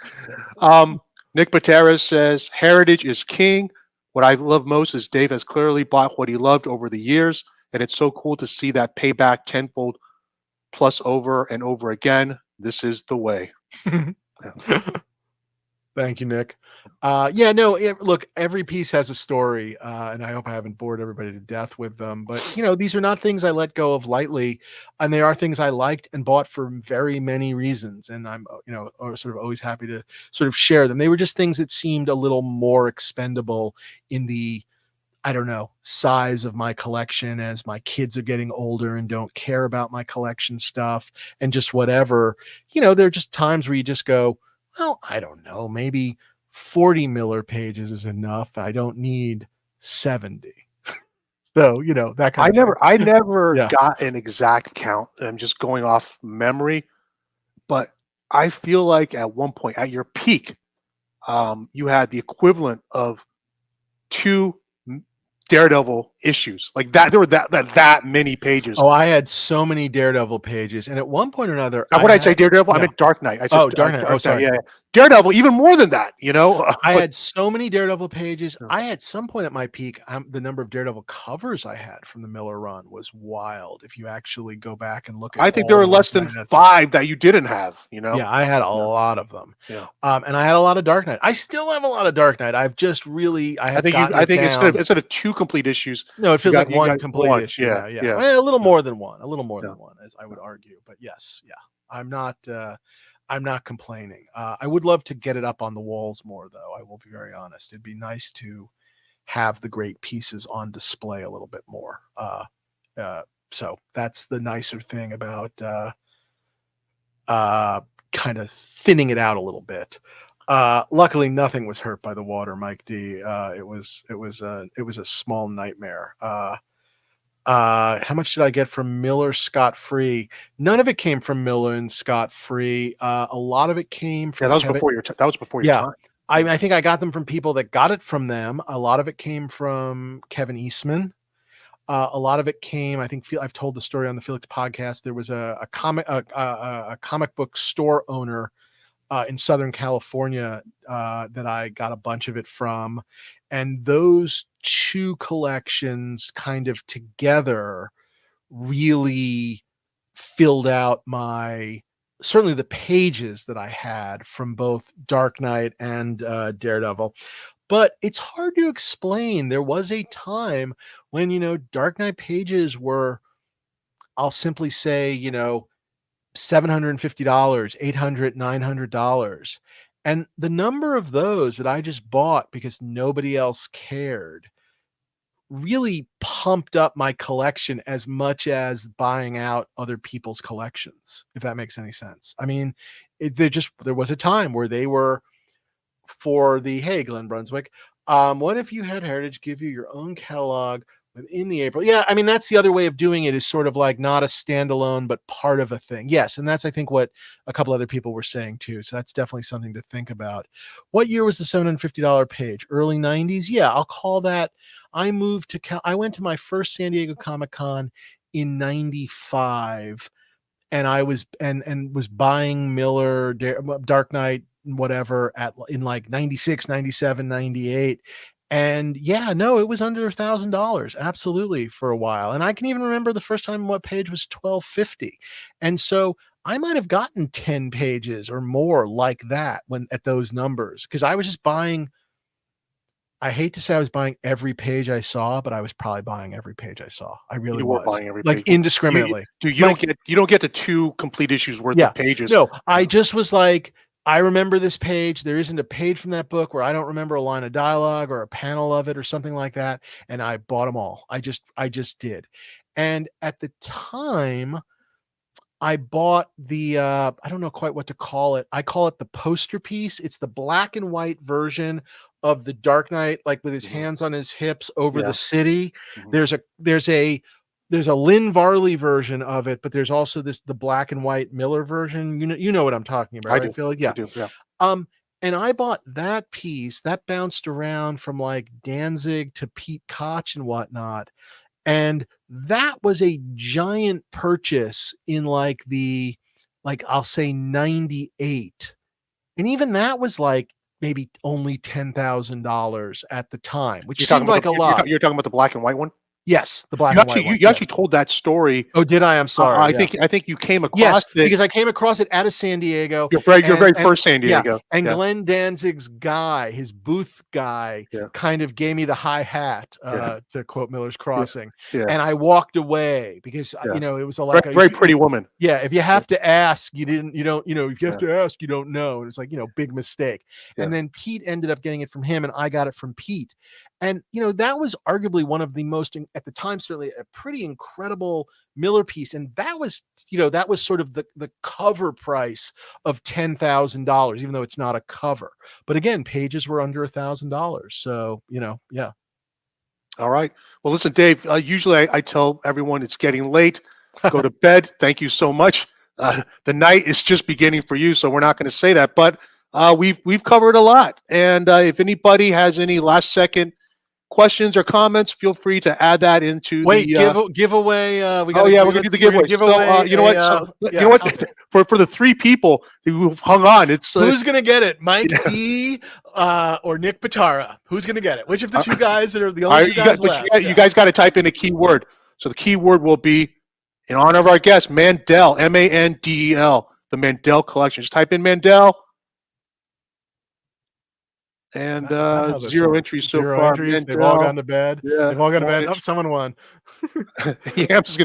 Nick Pateras says Heritage is king. What I love most is Dave has clearly bought what he loved over the years, and it's so cool to see that payback tenfold plus over and over again. This is the way. Yeah. Thank you, Nick. Look, every piece has a story, and I hope I haven't bored everybody to death with them. But these are not things I let go of lightly, and they are things I liked and bought for very many reasons. And I'm, sort of always happy to sort of share them. They were just things that seemed a little more expendable in the, I don't know, size of my collection as my kids are getting older and don't care about my collection stuff and just whatever. There are just times where you just go, well, I don't know, maybe 40 Miller pages is enough. I don't need 70. So, that kind of thing. I never got an exact count. I'm just going off memory, but I feel like at one point at your peak, you had the equivalent of 2 Daredevil issues like that. There were that many pages. Oh, I had so many Daredevil pages, and at one point or another, what did I say? Daredevil? I meant Dark Knight. I said Dark Knight. Sorry. Yeah, Daredevil. Even more than that. I had so many Daredevil pages. I had some point at my peak, the number of Daredevil covers I had from the Miller run was wild. If you actually go back and look at, I think there were less than 5 that you didn't have. Yeah, I had a lot of them. Yeah, and I had a lot of Dark Knight. I still have a lot of Dark Knight. I've just really, I think instead of 2 complete issues. No, it feels like one complete issue. Yeah. Well, a little more than one. As I would argue. But yes, I'm not complaining. I would love to get it up on the walls more, though. I will be very honest. It'd be nice to have the great pieces on display a little bit more. So that's the nicer thing about kind of thinning it out a little bit. Luckily, nothing was hurt by the water, Mike D. It was a small nightmare. How much did I get from Miller scot-free? None of it came from Miller and scot-free. A lot of it came from that was before your time. I think I got them from people that got it from them. A lot of it came from Kevin Eastman. A lot of it came, I think I've told the story on the Felix podcast. There was a comic book store owner in Southern California that I got a bunch of it from. And those 2 collections kind of together really filled out certainly the pages that I had from both Dark Knight and Daredevil. But it's hard to explain. There was a time when, Dark Knight pages were, I'll simply say, $750, $800, $900. And the number of those that I just bought because nobody else cared really pumped up my collection as much as buying out other people's collections, if that makes any sense. I mean, there was a time where they were for the, hey, Glenn Brunswick, what if you had Heritage give you your own catalog within the April? Yeah, I mean, that's the other way of doing it, is sort of like not a standalone, but part of a thing. Yes, and that's, I think, what a couple other people were saying too. So that's definitely something to think about. What year was the $750 page? Early 90s? Yeah, I'll call that. I went to my first San Diego Comic-Con in 95, and I was was buying Miller, Dark Knight, whatever, in like 96, 97, 98. And it was under $1,000. Absolutely, for a while. And I can even remember the first time what page was $1,250. And so I might have gotten 10 pages or more like that at those numbers, because I was just buying. I hate to say I was buying every page I saw, but I was probably buying every page I saw. I really was buying every page. Indiscriminately. You don't get to 2 complete issues worth of pages. No, I just was like, I remember this page. There isn't a page from that book where I don't remember a line of dialogue or a panel of it or something like that. And I bought them all. I just did. And at the time, I bought the, I don't know quite what to call it. I call it the poster piece. It's the black and white version of the Dark Knight, like with his hands on his hips over the city. Mm-hmm. There's a there's a Lynn Varley version of it, but there's also the black and white Miller version. You know what I'm talking about, I right? do. Feel like, I yeah. do. Yeah. And I bought that piece that bounced around from like Danzig to Pete Koch and whatnot. And that was a giant purchase in like I'll say 98. And even that was like maybe only $10,000 at the time, which You're talking seemed about like a lot. you're talking about the black and white one. Yes, the black You and white actually one. you actually told that story. Oh, did I? I'm sorry. I think you came across Yes, it. because I came across it out of San Diego. Your very first San Diego. And Yeah. Glenn Danzig's guy, his booth guy, kind of gave me the high hat, to quote Miller's Crossing. Yeah. And I walked away because it was like very pretty woman. Yeah, if you have to ask, you don't, if you have to ask, you don't know. And it's like, big mistake. Yeah. And then Pete ended up getting it from him, and I got it from Pete. And that was arguably one of the most, at the time, certainly a pretty incredible Miller piece. And that was, that was sort of the cover price of $10,000, even though it's not a cover. But again, pages were under $1,000. So, yeah. All right. Well, listen, Dave, usually I tell everyone it's getting late. Go to bed. Thank you so much. The night is just beginning for you, so we're not going to say that. But we've covered a lot. And if anybody has any last second questions or comments, feel free to add that into the giveaway. We're gonna do the giveaway. You know what? You know what? For the three people who've hung on, it's who's gonna get it, Mike D or Nick Pitara? Who's gonna get it? Which of the two guys that are the only two guys left? You guys got to type in a keyword. So the keyword will be in honor of our guest, Mandel, Mandel, the Mandel collection. Just type in Mandel. And zero entries so far. Entries. They've all gone to bed. Yeah, they've all gone to bed. Oh, someone won. Yams is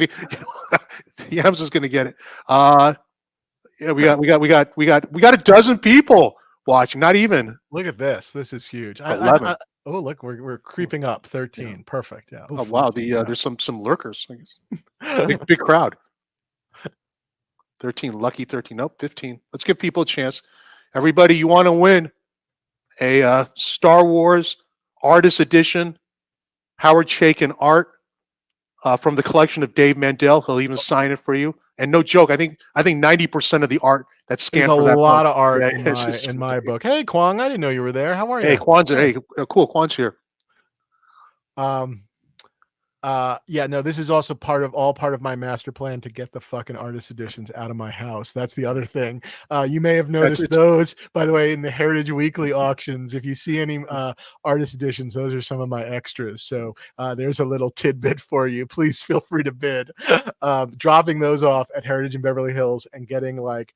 gonna get it. Yeah, we got a dozen people watching. Not even. Look at this. This is huge. 11. Oh, look, we're creeping up. 13. Yeah. Perfect. Yeah. Oh wow. There's some lurkers. big crowd. 13. Lucky 13. Nope. 15. Let's give people a chance. Everybody, you want to win a Star Wars Artist Edition Howard Chaykin art from the collection of Dave Mandel. He'll even sign it for you. And no joke, I think 90% of the art that's scanned for that. There's a lot of art in my book. Hey, Kwong, I didn't know you were there. How are you? Hey, Kwan's cool. Kwan's here. No, this is also part of my master plan to get the fucking artist editions out of my house. That's the other thing. You may have noticed those, by the way, in the Heritage Weekly auctions. If you see any artist editions, those are some of my extras. So there's a little tidbit for you. Please feel free to bid. Dropping those off at Heritage in Beverly Hills and getting like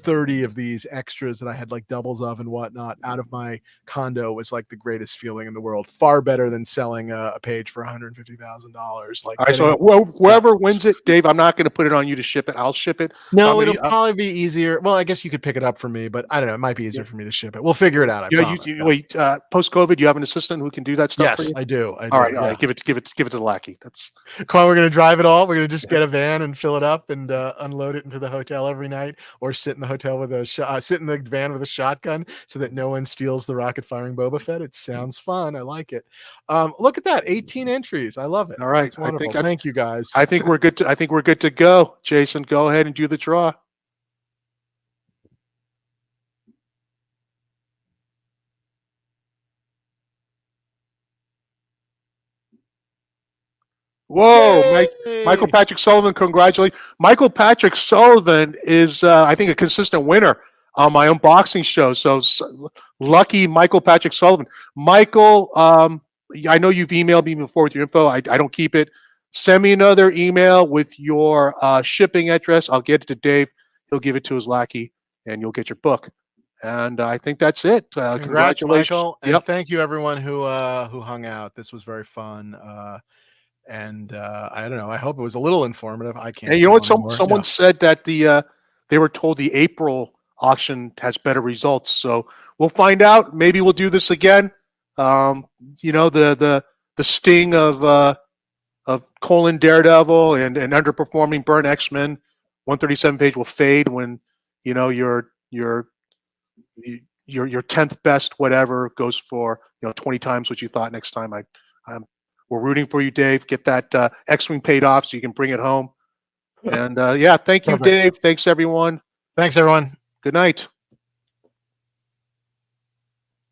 30 of these extras that I had like doubles of and whatnot out of my condo was like the greatest feeling in the world. Far better than selling a page for $150,000. Like, all right, so whoever wins it, Dave, I'm not going to put it on you to ship it. I'll ship it. No, it'll probably be easier. Well, I guess you could pick it up for me, but I don't know. It might be easier for me to ship it. We'll figure it out. Wait, post-COVID, you have an assistant who can do that stuff for you? Yes, I do. All right. Give it to the lackey. That's Come on, we're going to drive it all. We're going to just get a van and fill it up and unload it into the hotel every night, or sit in the hotel with sit in the van with a shotgun so that no one steals the rocket firing Boba Fett. It sounds fun. I like it. Look at that, 18 entries. I love it. All right. It's wonderful. Thank you, guys. I think we're good to go. Jason, go ahead and do the draw. Whoa, Michael Patrick Sullivan, congratulations. Michael Patrick Sullivan is, I think, a consistent winner on my unboxing show. So lucky Michael Patrick Sullivan. Michael, I know you've emailed me before with your info. I don't keep it. Send me another email with your shipping address. I'll get it to Dave. He'll give it to his lackey, and you'll get your book. And I think that's it. Congratulations, Michael. And thank you, everyone who hung out. This was very fun. And I don't know. I hope it was a little informative. I can't. And you know what? Someone said that they were told the April auction has better results. So we'll find out. Maybe we'll do this again. The sting of Colin Daredevil and underperforming Burn X-Men 137 page will fade when your 10th best whatever goes for 20 times what you thought next time. We're rooting for you, Dave. Get that X-Wing paid off so you can bring it home. And yeah, thank you, Perfect. Dave. Thanks, everyone. Thanks, everyone. Good night.